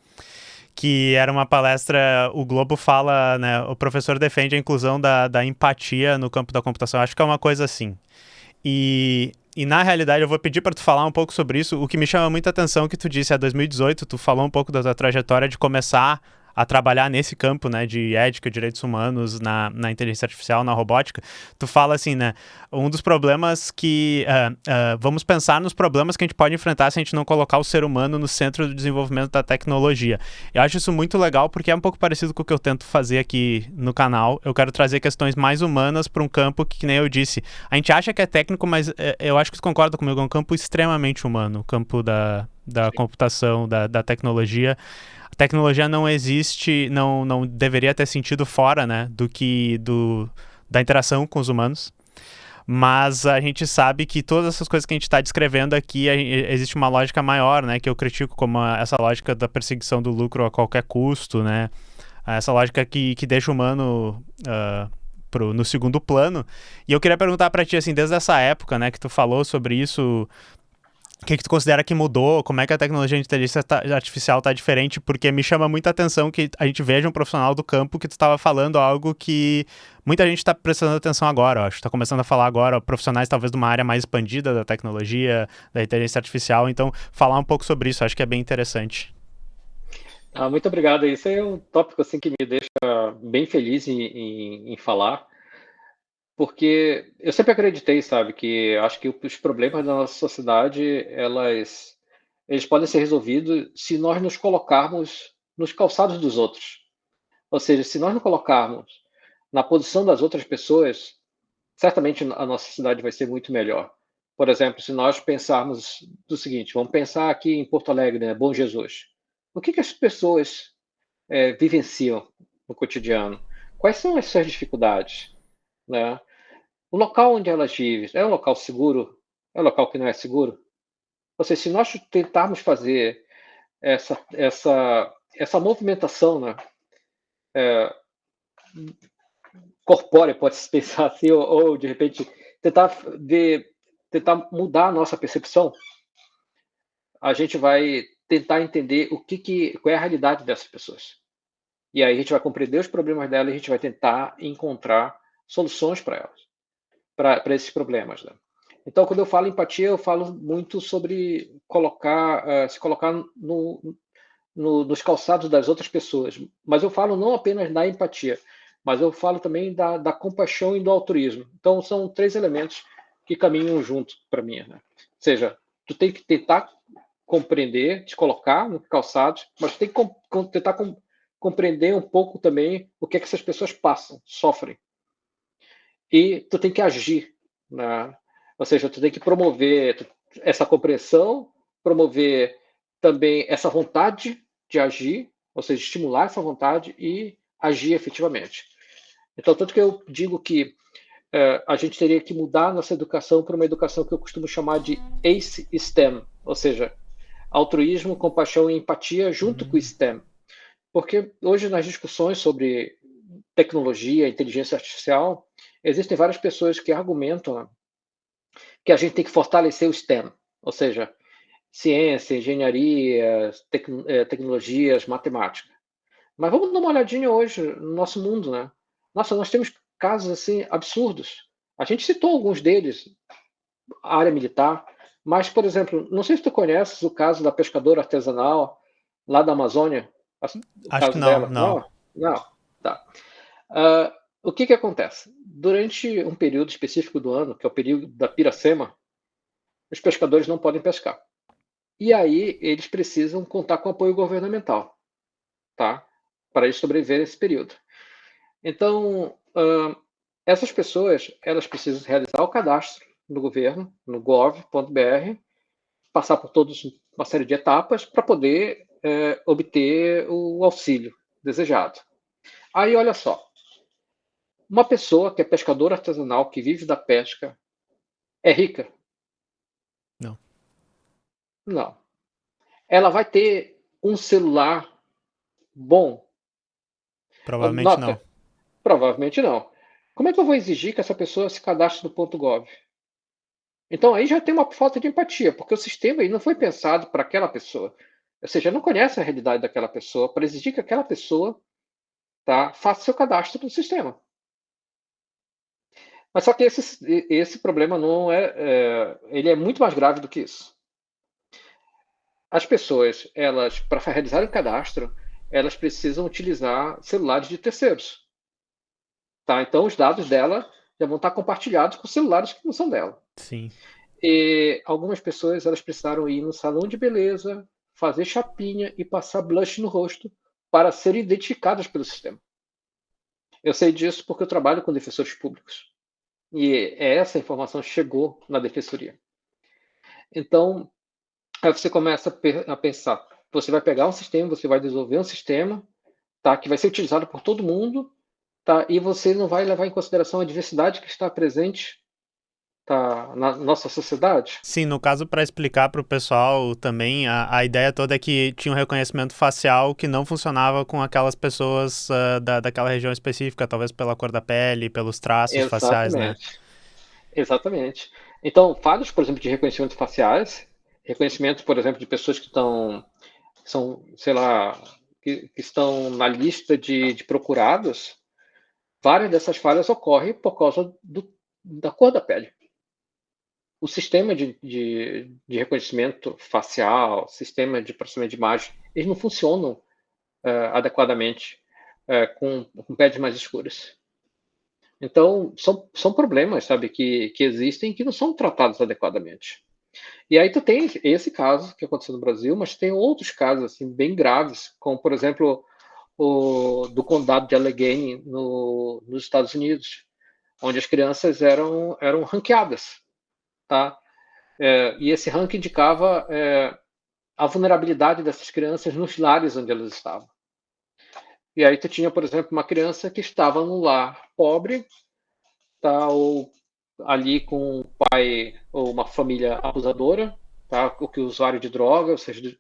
que era uma palestra, o Globo fala, né, o professor defende a inclusão da empatia no campo da computação. Acho que é uma coisa assim. E na realidade eu vou pedir para tu falar um pouco sobre isso. O que me chama muita atenção que tu disse, 2018, tu falou um pouco da tua trajetória de começar a trabalhar nesse campo, né, de ética, direitos humanos, na inteligência artificial, na robótica. Tu fala assim, né, um dos problemas que... vamos pensar nos problemas que a gente pode enfrentar se a gente não colocar o ser humano no centro do desenvolvimento da tecnologia. Eu acho isso muito legal porque é um pouco parecido com o que eu tento fazer aqui no canal. Eu quero trazer questões mais humanas para um campo que nem eu disse, a gente acha que é técnico, mas eu acho que tu concorda comigo, é um campo extremamente humano, o campo da computação, da tecnologia. A tecnologia não existe, não deveria ter sentido fora, né, da interação com os humanos. Mas a gente sabe que todas essas coisas que a gente está descrevendo aqui, existe uma lógica maior, né, que eu critico como essa lógica da perseguição do lucro a qualquer custo, né, essa lógica que deixa o humano no segundo plano. E eu queria perguntar para ti, assim, desde essa época, né, que tu falou sobre isso, o que tu considera que mudou? Como é que a tecnologia de inteligência artificial está diferente? Porque me chama muita atenção que a gente veja um profissional do campo que tu estava falando algo que muita gente está prestando atenção agora, eu acho. Está começando a falar agora, profissionais talvez de uma área mais expandida da tecnologia, da inteligência artificial. Então, falar um pouco sobre isso, acho que é bem interessante. Muito obrigado. Isso é um tópico assim, que me deixa bem feliz em falar, porque eu sempre acreditei, sabe, que acho que os problemas da nossa sociedade, eles podem ser resolvidos se nós nos colocarmos nos calçados dos outros. Ou seja, se nós nos colocarmos na posição das outras pessoas, certamente a nossa sociedade vai ser muito melhor. Por exemplo, se nós pensarmos do seguinte, vamos pensar aqui em Porto Alegre, né, Bom Jesus. O que as pessoas vivenciam no cotidiano? Quais são as suas dificuldades, né? O local onde elas vivem é um local seguro? É um local que não é seguro? Ou seja, se nós tentarmos fazer essa movimentação, né, corpórea, pode-se pensar assim, ou de repente tentar mudar a nossa percepção, a gente vai tentar entender qual é a realidade dessas pessoas. E aí a gente vai compreender os problemas dela e a gente vai tentar encontrar soluções para elas, para esses problemas, né? Então, quando eu falo empatia, eu falo muito sobre se colocar nos calçados das outras pessoas. Mas eu falo não apenas da empatia, mas eu falo também da compaixão e do altruísmo. Então, são três elementos que caminham junto para mim, né? Ou seja, tu tem que tentar compreender, te colocar no calçados, mas tu tem que tentar compreender um pouco também o que é que essas pessoas passam, sofrem. E tu tem que agir, né? Ou seja, tu tem que promover essa compreensão, promover também essa vontade de agir, ou seja, estimular essa vontade e agir efetivamente. Então, tanto que eu digo que a gente teria que mudar a nossa educação para uma educação que eu costumo chamar de ACE-STEM, ou seja, altruísmo, compaixão e empatia junto com o STEM. Porque hoje nas discussões sobre tecnologia, inteligência artificial, existem várias pessoas que argumentam que a gente tem que fortalecer o STEM, ou seja, ciência, engenharia, tecnologias, matemática. Mas vamos dar uma olhadinha hoje no nosso mundo, né? Nossa, nós temos casos assim absurdos. A gente citou alguns deles, a área militar, mas, por exemplo, não sei se tu conheces o caso da pescadora artesanal lá da Amazônia, o Acho que caso não, dela. não. Não, não, tá. O que acontece? Durante um período específico do ano, que é o período da piracema, os pescadores não podem pescar. E aí eles precisam contar com apoio governamental, tá? Para eles sobreviverem esse período. Então, essas pessoas, elas precisam realizar o cadastro no governo, no gov.br, passar por todos uma série de etapas para poder obter o auxílio desejado. Aí, olha só, uma pessoa que é pescador artesanal, que vive da pesca, é rica? Não, Não. Ela vai ter um celular bom? provavelmente não. Nota, provavelmente não. Como é que eu vou exigir que essa pessoa se cadastre no ponto .gov? Então aí já tem uma falta de empatia, porque o sistema aí não foi pensado para aquela pessoa. Ou seja, não conhece a realidade daquela pessoa para exigir que aquela pessoa, tá, faça seu cadastro no sistema. Mas só que esse problema não ele é muito mais grave do que isso. As pessoas, elas, para realizar o cadastro, elas precisam utilizar celulares de terceiros. Tá? Então, os dados dela já vão estar compartilhados com celulares que não são dela. Sim. E algumas pessoas, elas precisaram ir no salão de beleza, fazer chapinha e passar blush no rosto para serem identificadas pelo sistema. Eu sei disso porque eu trabalho com defensores públicos. E essa informação chegou na defensoria. Então, aí você começa a pensar, você vai pegar um sistema, você vai desenvolver um sistema, tá, que vai ser utilizado por todo mundo, tá, e você não vai levar em consideração a diversidade que está presente, tá, na nossa sociedade. Sim, no caso, para explicar para o pessoal também, a ideia toda é que tinha um reconhecimento facial que não funcionava com aquelas pessoas daquela região específica, talvez pela cor da pele, pelos traços faciais, né? Exatamente, exatamente. Então, falhas, por exemplo, de reconhecimento faciais, reconhecimento, por exemplo, de pessoas que estão, são, sei lá, que estão na lista de procurados, várias dessas falhas ocorrem por causa da cor da pele. O sistema de reconhecimento facial, sistema de processamento de imagem, eles não funcionam adequadamente com peles mais escuras. Então, são problemas, sabe, que existem que não são tratados adequadamente. E aí tu tem esse caso que aconteceu no Brasil, mas tem outros casos assim bem graves, como por exemplo o do condado de Allegheny nos Estados Unidos, onde as crianças eram ranqueadas, tá? E esse ranking indicava a vulnerabilidade dessas crianças nos lares onde elas estavam. E aí tu tinha, por exemplo, uma criança que estava num lar pobre, tá? Ou ali com um pai ou uma família abusadora, tá? Ou que usuário de droga, ou seja,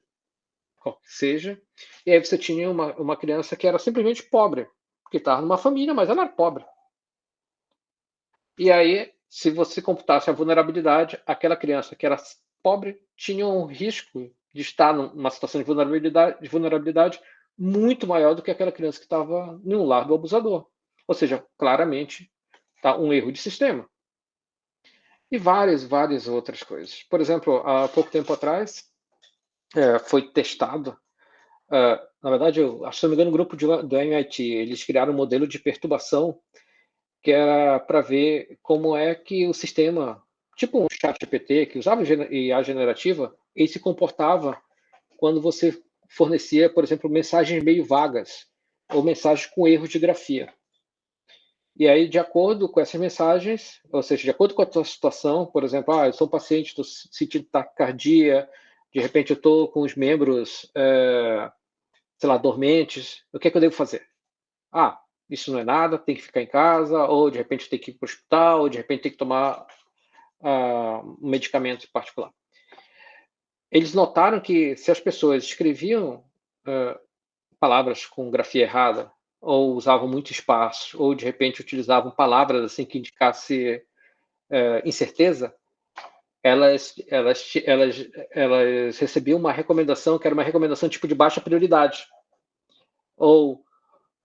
qual que seja. E aí você tinha uma criança que era simplesmente pobre, que estava numa família, mas ela era pobre. E aí, se você computasse a vulnerabilidade, aquela criança que era pobre tinha um risco de estar numa situação de vulnerabilidade muito maior do que aquela criança que estava em um lar do abusador. Ou seja, claramente, tá um erro de sistema. E várias outras coisas. Por exemplo, há pouco tempo atrás, foi testado, na verdade, eu acho, se não me engano, um grupo do MIT, eles criaram um modelo de perturbação que era para ver como é que o sistema, tipo um chat GPT, que usava IA generativa, ele se comportava quando você fornecia, por exemplo, mensagens meio vagas ou mensagens com erros de grafia. E aí, de acordo com essas mensagens, ou seja, de acordo com a tua situação, por exemplo, eu sou um paciente, estou sentindo taquicardia, de repente eu estou com os membros, sei lá, dormentes, o que é que eu devo fazer? Isso não é nada, tem que ficar em casa, ou de repente tem que ir para o hospital, ou de repente tem que tomar um medicamento particular. Eles notaram que se as pessoas escreviam palavras com grafia errada, ou usavam muito espaço, ou de repente utilizavam palavras assim que indicasse incerteza, elas recebiam uma recomendação que era uma recomendação tipo de baixa prioridade. Ou,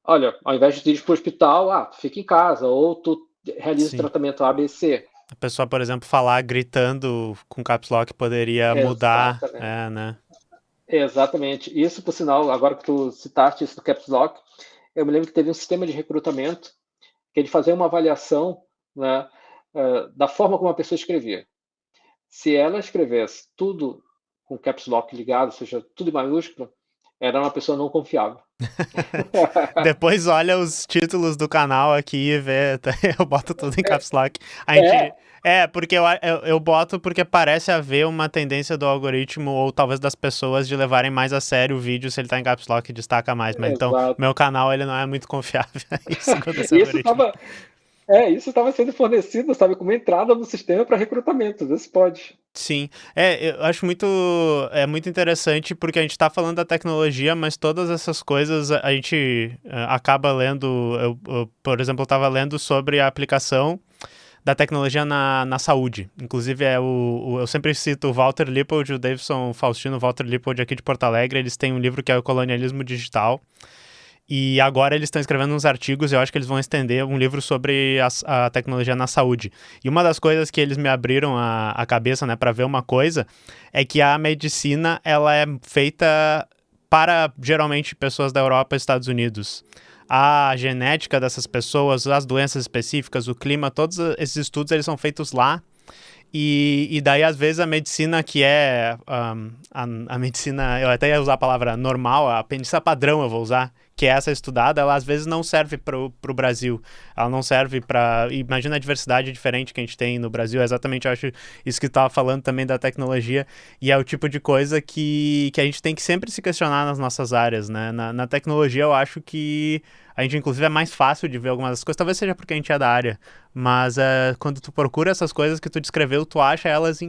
olha, ao invés de ir para o hospital, fica em casa, ou tu realiza o Sim. tratamento ABC. A pessoa, por exemplo, falar gritando com caps lock poderia mudar, Exatamente. né? Exatamente. Isso, por sinal, agora que tu citaste isso do Caps Lock, eu me lembro que teve um sistema de recrutamento que ele fazia uma avaliação, né, da forma como a pessoa escrevia. Se ela escrevesse tudo com Caps Lock ligado, ou seja, tudo em maiúsculo, era uma pessoa não confiável. Depois olha os títulos do canal aqui e vê, eu boto tudo em caps lock. A gente, É, Porque eu boto porque parece haver uma tendência do algoritmo ou talvez das pessoas de levarem mais a sério o vídeo se ele tá em caps lock e destaca mais. Mas então, Exato. meu canal ele não é muito confiável aí, segundo esse E isso algoritmo. estava sendo fornecido, sabe, como entrada no sistema para recrutamento. Isso pode. Sim, eu acho muito interessante porque a gente tá falando da tecnologia, mas todas essas coisas a gente acaba lendo. Por exemplo, eu tava lendo sobre a aplicação da tecnologia na saúde. Inclusive, eu sempre cito o Walter Lippold, o Davidson Faustino, Walter Lippold aqui de Porto Alegre. Eles têm um livro que é o Colonialismo Digital. E agora eles estão escrevendo uns artigos e eu acho que eles vão estender um livro sobre a tecnologia na saúde. E uma das coisas que eles me abriram a cabeça, né, para ver uma coisa, é que a medicina, ela é feita para, geralmente, pessoas da Europa e Estados Unidos. A genética dessas pessoas, as doenças específicas, o clima, todos esses estudos, eles são feitos lá. E daí, às vezes, a medicina que é a medicina, eu até ia usar a palavra normal, a medicina padrão eu vou usar, que é essa estudada, ela às vezes não serve pro Brasil. Ela não serve para. Imagina a diversidade diferente que a gente tem no Brasil. É exatamente, eu acho, isso que tu estava falando também da tecnologia. E é o tipo de coisa que a gente tem que sempre se questionar nas nossas áreas, né? Na tecnologia, eu acho que a gente, inclusive, é mais fácil de ver algumas das coisas. Talvez seja porque a gente é da área. Mas quando tu procura essas coisas que tu descreveu, tu acha elas em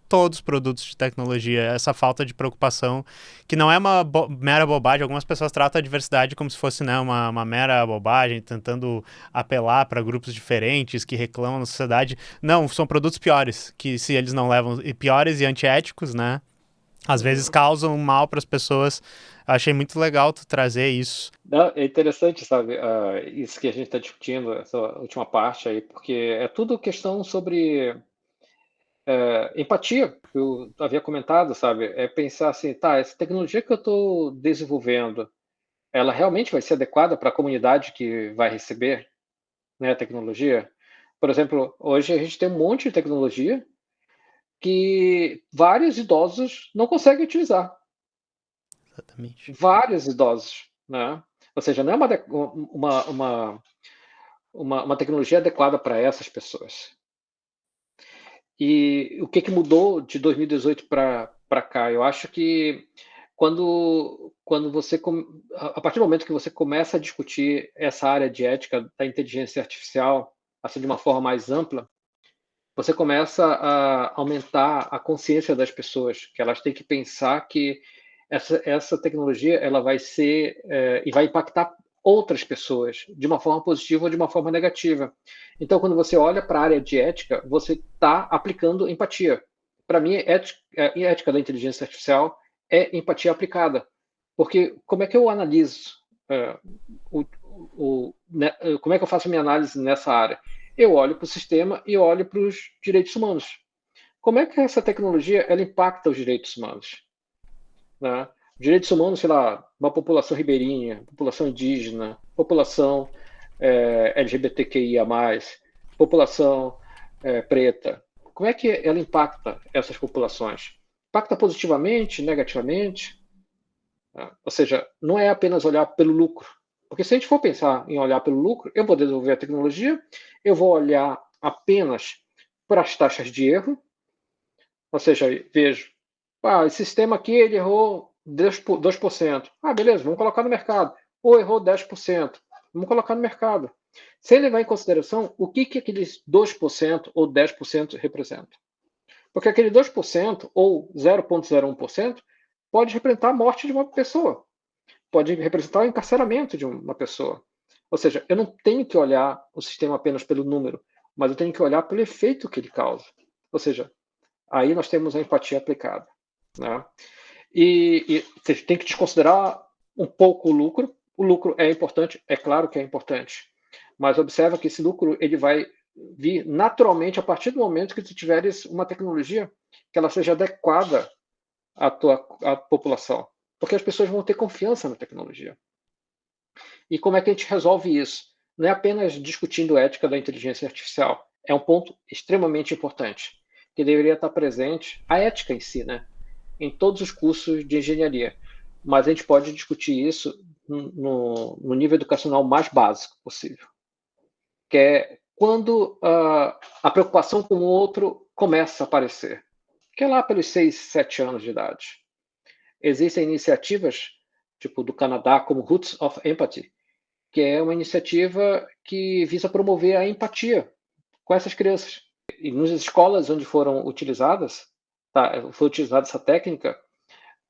todos os produtos de tecnologia. Essa falta de preocupação, que não é uma mera bobagem. Algumas pessoas tratam a diversidade como se fosse, né, uma mera bobagem, tentando apelar para grupos diferentes que reclamam na sociedade. Não, são produtos piores, que se eles não levam... E piores e antiéticos, né? Às vezes Uhum. causam mal para as pessoas. Achei muito legal tu trazer isso. Não, é interessante, sabe, isso que a gente está discutindo, essa última parte aí, porque é tudo questão sobre empatia, que eu havia comentado, sabe? É pensar assim, tá, essa tecnologia que eu estou desenvolvendo, ela realmente vai ser adequada para a comunidade que vai receber, né, a tecnologia? Por exemplo, hoje a gente tem um monte de tecnologia que vários idosos não conseguem utilizar. Exatamente. Vários idosos, né? Ou seja, não é uma tecnologia adequada para essas pessoas. E o que, que mudou de 2018 para cá? Eu acho que quando você, a partir do momento que você começa a discutir essa área de ética da inteligência artificial, assim, de uma forma mais ampla, você começa a aumentar a consciência das pessoas, que elas têm que pensar que essa tecnologia ela vai ser e vai impactar outras pessoas de uma forma positiva ou de uma forma negativa. Então, quando você olha para a área de ética, você está aplicando empatia. Para mim, ética da inteligência artificial é empatia aplicada, porque como é que eu analiso é, como é que eu faço a minha análise nessa área? Eu olho para o sistema e olho para os direitos humanos. Como é que essa tecnologia ela impacta os direitos humanos? Né? Direitos humanos, sei lá, uma população ribeirinha, população indígena, população LGBTQIA+, população preta. Como é que ela impacta essas populações? Impacta positivamente, negativamente? Né? Ou seja, não é apenas olhar pelo lucro. Porque se a gente for pensar em olhar pelo lucro, eu vou desenvolver a tecnologia, eu vou olhar apenas para as taxas de erro, ou seja, vejo, esse sistema aqui ele errou 2%. Beleza, vamos colocar no mercado. Ou errou 10%, vamos colocar no mercado. Sem levar em consideração o que aqueles 2% ou 10% representam. Porque aquele 2% ou 0,01% pode representar a morte de uma pessoa, pode representar o encarceramento de uma pessoa. Ou seja, eu não tenho que olhar o sistema apenas pelo número, mas eu tenho que olhar pelo efeito que ele causa. Ou seja, aí nós temos a empatia aplicada. Né? E você tem que desconsiderar um pouco o lucro. O lucro é importante, é claro que é importante, mas observa que esse lucro ele vai vir naturalmente a partir do momento que tu tiveres uma tecnologia que ela seja adequada à população, porque as pessoas vão ter confiança na tecnologia. E como é que a gente resolve isso? Não é apenas discutindo ética da inteligência artificial, é um ponto extremamente importante, que deveria estar presente, a ética em si, né? Em todos os cursos de engenharia. Mas a gente pode discutir isso no nível educacional mais básico possível, que é quando a preocupação com o outro começa a aparecer, que é lá pelos 6, 7 anos de idade. Existem iniciativas, tipo do Canadá, como Roots of Empathy, que é uma iniciativa que visa promover a empatia com essas crianças. E nas escolas onde foram utilizadas, foi utilizada essa técnica,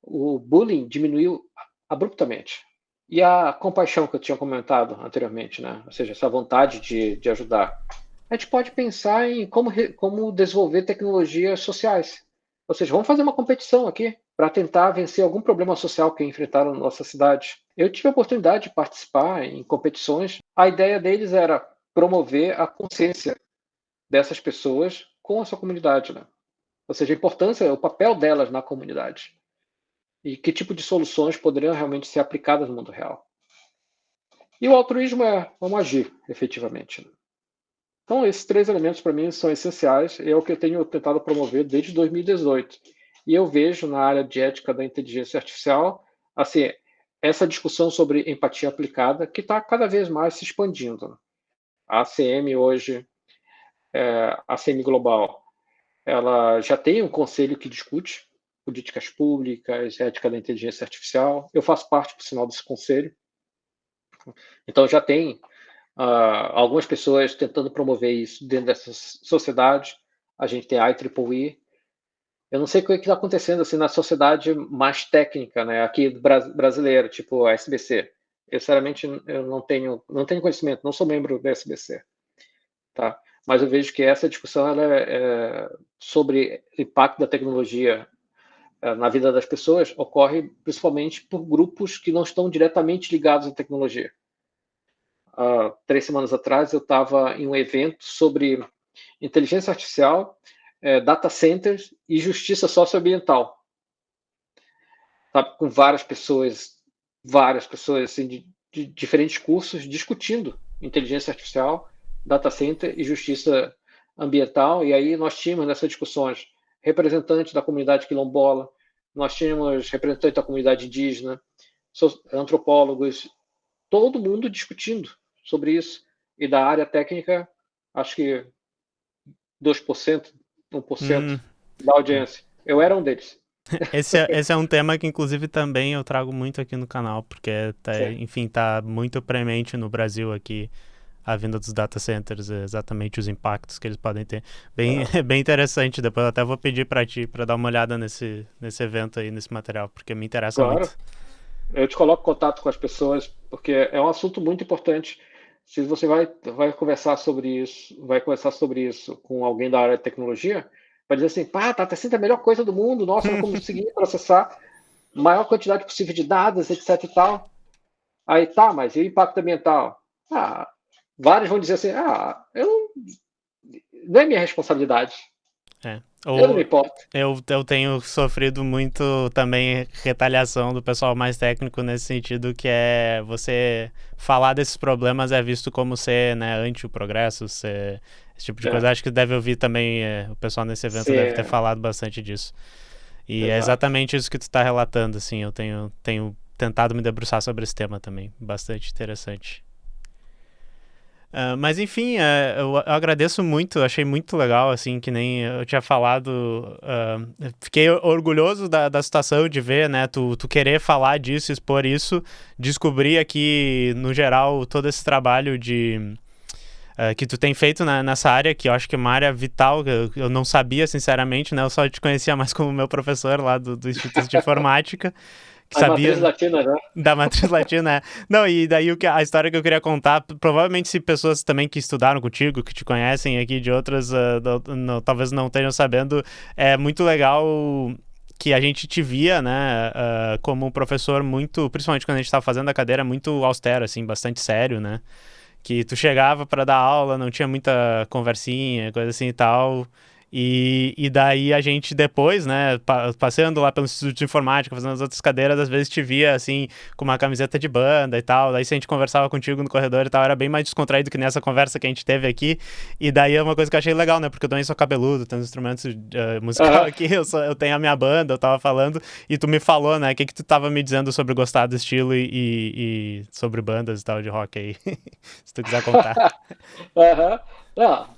o bullying diminuiu abruptamente. E a compaixão que eu tinha comentado anteriormente, né? Ou seja, essa vontade de ajudar. A gente pode pensar em como desenvolver tecnologias sociais. Ou seja, vamos fazer uma competição aqui para tentar vencer algum problema social que enfrentaram na nossa cidade. Eu tive a oportunidade de participar em competições. A ideia deles era promover a consciência dessas pessoas com a sua comunidade, né? Ou seja, a importância, o papel delas na comunidade. E que tipo de soluções poderiam realmente ser aplicadas no mundo real. E o altruísmo é vamos agir, efetivamente. Então, esses 3 elementos, para mim, são essenciais e é o que eu tenho tentado promover desde 2018. E eu vejo na área de ética da inteligência artificial, assim, essa discussão sobre empatia aplicada que está cada vez mais se expandindo. A ACM hoje, a ACM Global, ela já tem um conselho que discute políticas públicas, ética da inteligência artificial. Eu faço parte, por sinal, desse conselho. Então, já tem algumas pessoas tentando promover isso dentro dessa sociedade. A gente tem a IEEE. Eu não sei o que está acontecendo assim, na sociedade mais técnica, né, aqui brasileira, tipo a SBC. Eu, sinceramente, eu não tenho conhecimento, não sou membro da SBC. Tá? Mas eu vejo que essa discussão ela sobre o impacto da tecnologia na vida das pessoas ocorre principalmente por grupos que não estão diretamente ligados à tecnologia. 3 semanas atrás eu estava em um evento sobre inteligência artificial, data centers e justiça socioambiental. Sabe, com várias pessoas assim, de diferentes cursos discutindo inteligência artificial, data center e justiça ambiental. E aí nós tínhamos nessas discussões representantes da comunidade quilombola, nós tínhamos representantes da comunidade indígena, antropólogos, todo mundo discutindo sobre isso. E da área técnica, acho que 2%, 1% da audiência. Eu era um deles. Esse é um tema que, inclusive, também eu trago muito aqui no canal, porque, enfim, tá muito premente no Brasil aqui a vinda dos data centers, exatamente os impactos que eles podem ter. Bem interessante, depois eu até vou pedir para ti, para dar uma olhada nesse evento aí, nesse material, porque me interessa muito. Eu te coloco em contato com as pessoas, porque é um assunto muito importante. Se você vai conversar sobre isso com alguém da área de tecnologia, vai dizer assim, pá, tá sendo a melhor coisa do mundo, nossa, eu não consegui processar maior quantidade possível de dados, etc e tal. Aí tá, mas e o impacto ambiental? Vários vão dizer assim, não é minha responsabilidade. Eu não me importo. Eu tenho sofrido muito também retaliação do pessoal mais técnico nesse sentido, que é você falar desses problemas é visto como ser, né, anti o progresso, esse tipo de coisa. Acho que deve ouvir também, o pessoal nesse evento deve ter falado bastante disso. E é exatamente isso que tu está relatando, assim, eu tenho tentado me debruçar sobre esse tema também, bastante interessante. Mas enfim, eu agradeço muito, achei muito legal, assim, que nem eu tinha falado, fiquei orgulhoso da situação de ver, né, tu querer falar disso, expor isso, descobrir aqui, no geral, todo esse trabalho que tu tem feito nessa área, que eu acho que é uma área vital, que eu não sabia, sinceramente, né, eu só te conhecia mais como meu professor lá do Instituto de Informática, que sabia... Matriz latina, né? Da matriz latina, é. Não, e daí a história que eu queria contar, provavelmente se pessoas também que estudaram contigo, que te conhecem aqui de outras, talvez não estejam sabendo, é muito legal que a gente te via, né, como um professor muito, principalmente quando a gente estava fazendo a cadeira, muito austero, assim, bastante sério, né, que tu chegava para dar aula, não tinha muita conversinha, coisa assim e tal, E daí a gente depois, né, passeando lá pelo Instituto de Informática, fazendo as outras cadeiras, às vezes te via, assim, com uma camiseta de banda e tal. Daí se a gente conversava contigo no corredor e tal, era bem mais descontraído que nessa conversa que a gente teve aqui. E daí é uma coisa que eu achei legal, né, porque eu também sou cabeludo, tenho instrumentos musical Aham. aqui, eu tenho a minha banda, eu tava falando, e tu me falou, né, o que tu tava me dizendo sobre gostar do estilo e sobre bandas e tal de rock aí, se tu quiser contar. Aham. Não,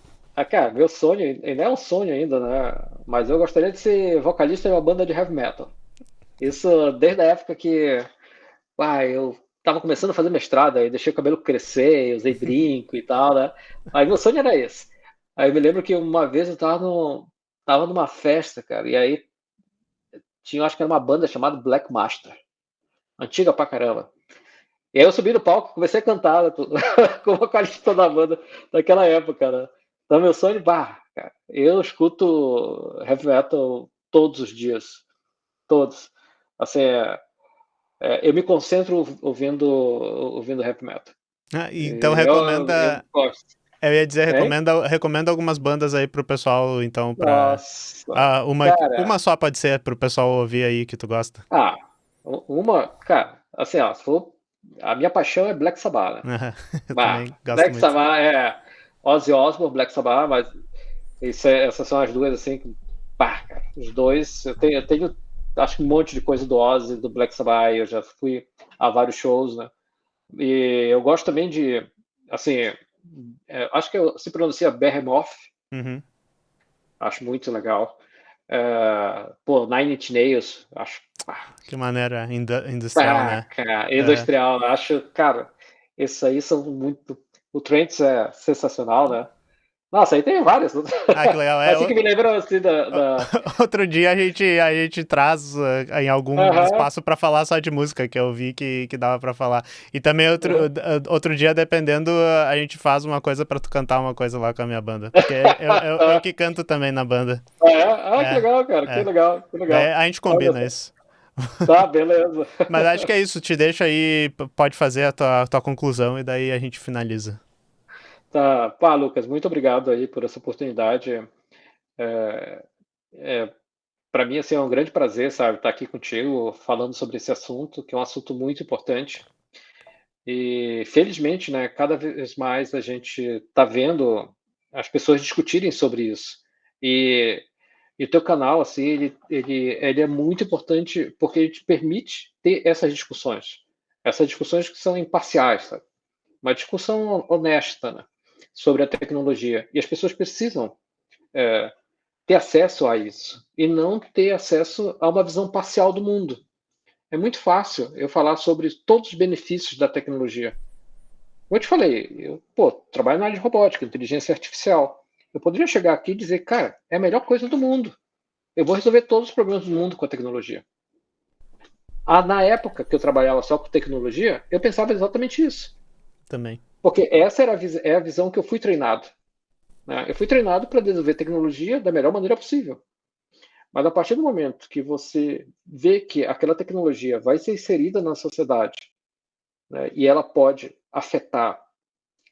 cara, meu sonho, e não é um sonho ainda, né? Mas eu gostaria de ser vocalista de uma banda de heavy metal. Isso desde a época que, eu tava começando a fazer mestrado, aí deixei o cabelo crescer, usei brinco e tal, né? Aí meu sonho era esse. Aí eu me lembro que uma vez eu tava, tava numa festa, cara, e aí tinha, acho que era uma banda chamada Black Master, antiga pra caramba. E aí eu subi no palco, comecei a cantar, né, com o vocalista da banda daquela época, né? Então meu sonho, cara, eu escuto heavy metal todos os dias, todos. Assim, eu me concentro ouvindo heavy metal. Então Eu recomenda. gosto. Eu ia dizer, Hein? recomenda algumas bandas aí pro pessoal, então, pra. Nossa, Uma cara. só pode ser pro pessoal ouvir aí que tu gosta. Ah, cara, assim, ó, se for, a minha paixão é Black Sabbath, né? Eu também gosto Black muito. Sabbath é Ozzy Osbourne, Black Sabbath, mas essas são as duas, assim, cara, os dois, eu tenho, acho que um monte de coisa do Ozzy, do Black Sabbath, eu já fui a vários shows, né? E eu gosto também de, assim, acho que se pronuncia Behemoth, Uhum. acho muito legal. Pô, Nine Inch Nails, acho, Que maneira industrial, né? cara, Aham. industrial, acho, cara, esses aí são muito. O Trent é sensacional, né? Nossa, aí tem vários. Ah, que legal. Assim que me lembram assim Outro dia a gente traz em algum Aham, espaço pra falar só de música, que eu vi que dava pra falar. E também aham. outro dia, dependendo, a gente faz uma coisa pra tu cantar uma coisa lá com a minha banda. Porque eu que canto também na banda. Que É, legal, cara, que é. legal, que Daí legal. a gente Olha combina só. isso. Tá, beleza. Mas acho que é isso. Te deixa aí, pode fazer a tua conclusão e daí a gente finaliza. Tá, Lucas, muito obrigado aí por essa oportunidade. É, é, para mim, assim, é um grande prazer, sabe, estar aqui contigo falando sobre esse assunto, que é um assunto muito importante. E felizmente, né, cada vez mais a gente está vendo as pessoas discutirem sobre isso. E, e o teu canal, assim, ele é muito importante porque ele te permite ter essas discussões que são imparciais, sabe? Uma discussão honesta, né, sobre a tecnologia. E as pessoas precisam ter acesso a isso e não ter acesso a uma visão parcial do mundo. É muito fácil eu falar sobre todos os benefícios da tecnologia. Como eu te falei, trabalho na área de robótica, inteligência artificial. Eu poderia chegar aqui e dizer, cara, é a melhor coisa do mundo. Eu vou resolver todos os problemas do mundo com a tecnologia. Na época que eu trabalhava só com tecnologia, eu pensava exatamente isso. Também. Porque essa é a visão que eu fui treinado. Né? Eu fui treinado para desenvolver tecnologia da melhor maneira possível. Mas a partir do momento que você vê que aquela tecnologia vai ser inserida na sociedade, né, e ela pode afetar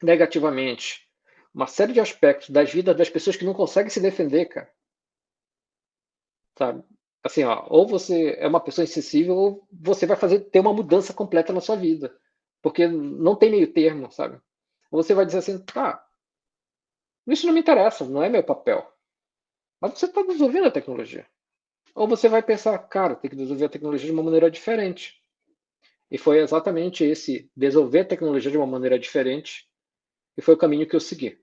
negativamente uma série de aspectos das vidas das pessoas que não conseguem se defender, cara, sabe? Assim, ó, ou você é uma pessoa insensível, ou você vai ter uma mudança completa na sua vida, porque não tem meio termo, sabe? Ou você vai dizer assim, isso não me interessa, não é meu papel. Mas você está desenvolvendo a tecnologia. Ou você vai pensar, cara, tem que desenvolver a tecnologia de uma maneira diferente. E foi exatamente esse desenvolver a tecnologia de uma maneira diferente que foi o caminho que eu segui.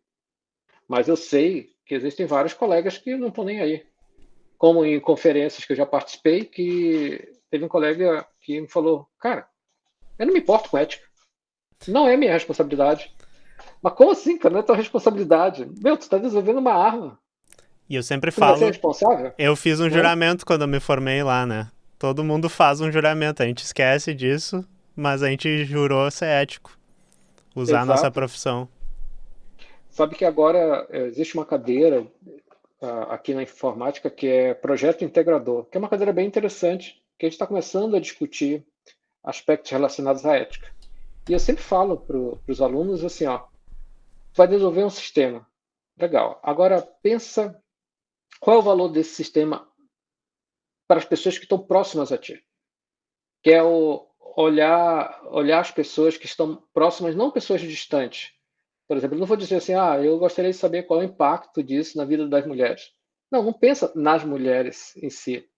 Mas eu sei que existem vários colegas que não estão nem aí. Como em conferências que eu já participei, que teve um colega que me falou, cara, eu não me importo com ética. Não é minha responsabilidade. Mas como assim, cara? Não é tua responsabilidade. Meu, tu está desenvolvendo uma arma. E eu sempre Tu não vai ser falo, responsável? eu fiz um Né? juramento quando eu me formei lá, né? Todo mundo faz um juramento, a gente esquece disso, mas a gente jurou ser ético, usar a nossa Exato. profissão. Sabe que agora existe uma cadeira aqui na informática que é projeto integrador, que é uma cadeira bem interessante, que a gente está começando a discutir aspectos relacionados à ética. E eu sempre falo para os alunos assim, ó, vai desenvolver um sistema, legal. Agora pensa qual é o valor desse sistema para as pessoas que estão próximas a ti? Que é o olhar as pessoas que estão próximas, não pessoas distantes. Por exemplo, eu não vou dizer assim: "Ah, eu gostaria de saber qual é o impacto disso na vida das mulheres". Não pensa nas mulheres em si.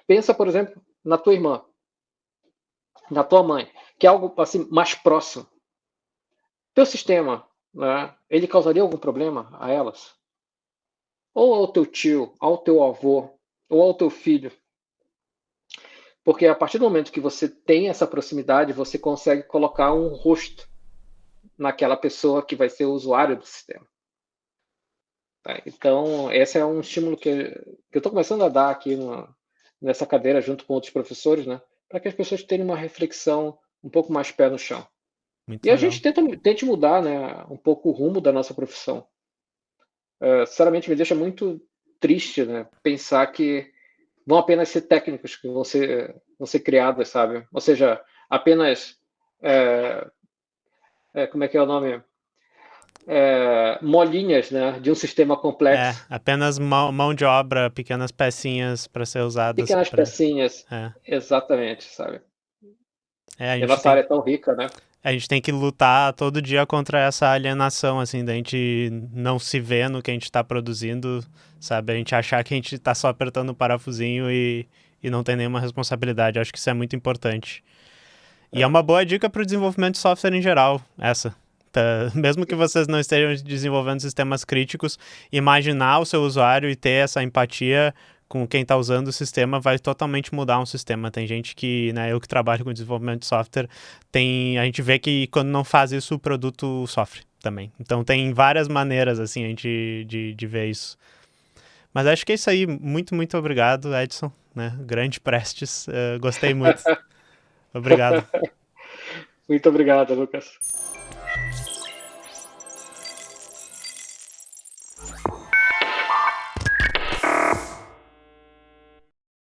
Pensa, por exemplo, na tua irmã, na tua mãe, que é algo, assim, mais próximo. Teu sistema, né, ele causaria algum problema a elas? Ou ao teu tio, ao teu avô, ou ao teu filho? Porque a partir do momento que você tem essa proximidade, você consegue colocar um rosto naquela pessoa que vai ser o usuário do sistema. Tá? Então, esse é um estímulo que eu estou começando a dar aqui nessa cadeira, junto com outros professores, né, para que as pessoas tenham uma reflexão um pouco mais pé no chão. Muito E a legal. gente tente mudar, né, um pouco o rumo da nossa profissão. Sinceramente, me deixa muito triste, né, pensar que vão apenas ser técnicos que vão ser criados, sabe? Ou seja, apenas, é, como é que é o nome? Molinhas, né, de um sistema É, complexo. apenas mão de obra, pequenas pecinhas para ser usadas Pequenas para. pecinhas. É. Exatamente, sabe? É, a E a gente nossa área tem, é tão rica, né? a gente tem que lutar todo dia contra essa alienação, assim, da gente não se ver no que a gente está produzindo, sabe? A gente achar que a gente está só apertando o parafusinho e não tem nenhuma responsabilidade. Acho que isso é muito importante. E é É. uma boa dica para o desenvolvimento de software em geral, essa. Tá, mesmo que vocês não estejam desenvolvendo sistemas críticos, imaginar o seu usuário e ter essa empatia com quem está usando o sistema vai totalmente mudar um sistema. Tem gente que, né, eu que trabalho com desenvolvimento de software, a gente vê que quando não faz isso, o produto sofre também. Então tem várias maneiras, assim, a gente de ver isso. Mas acho que é isso aí. Muito, muito obrigado, Edson. Né? Grande Prestes. Gostei muito. Obrigado. Muito obrigado, Lucas.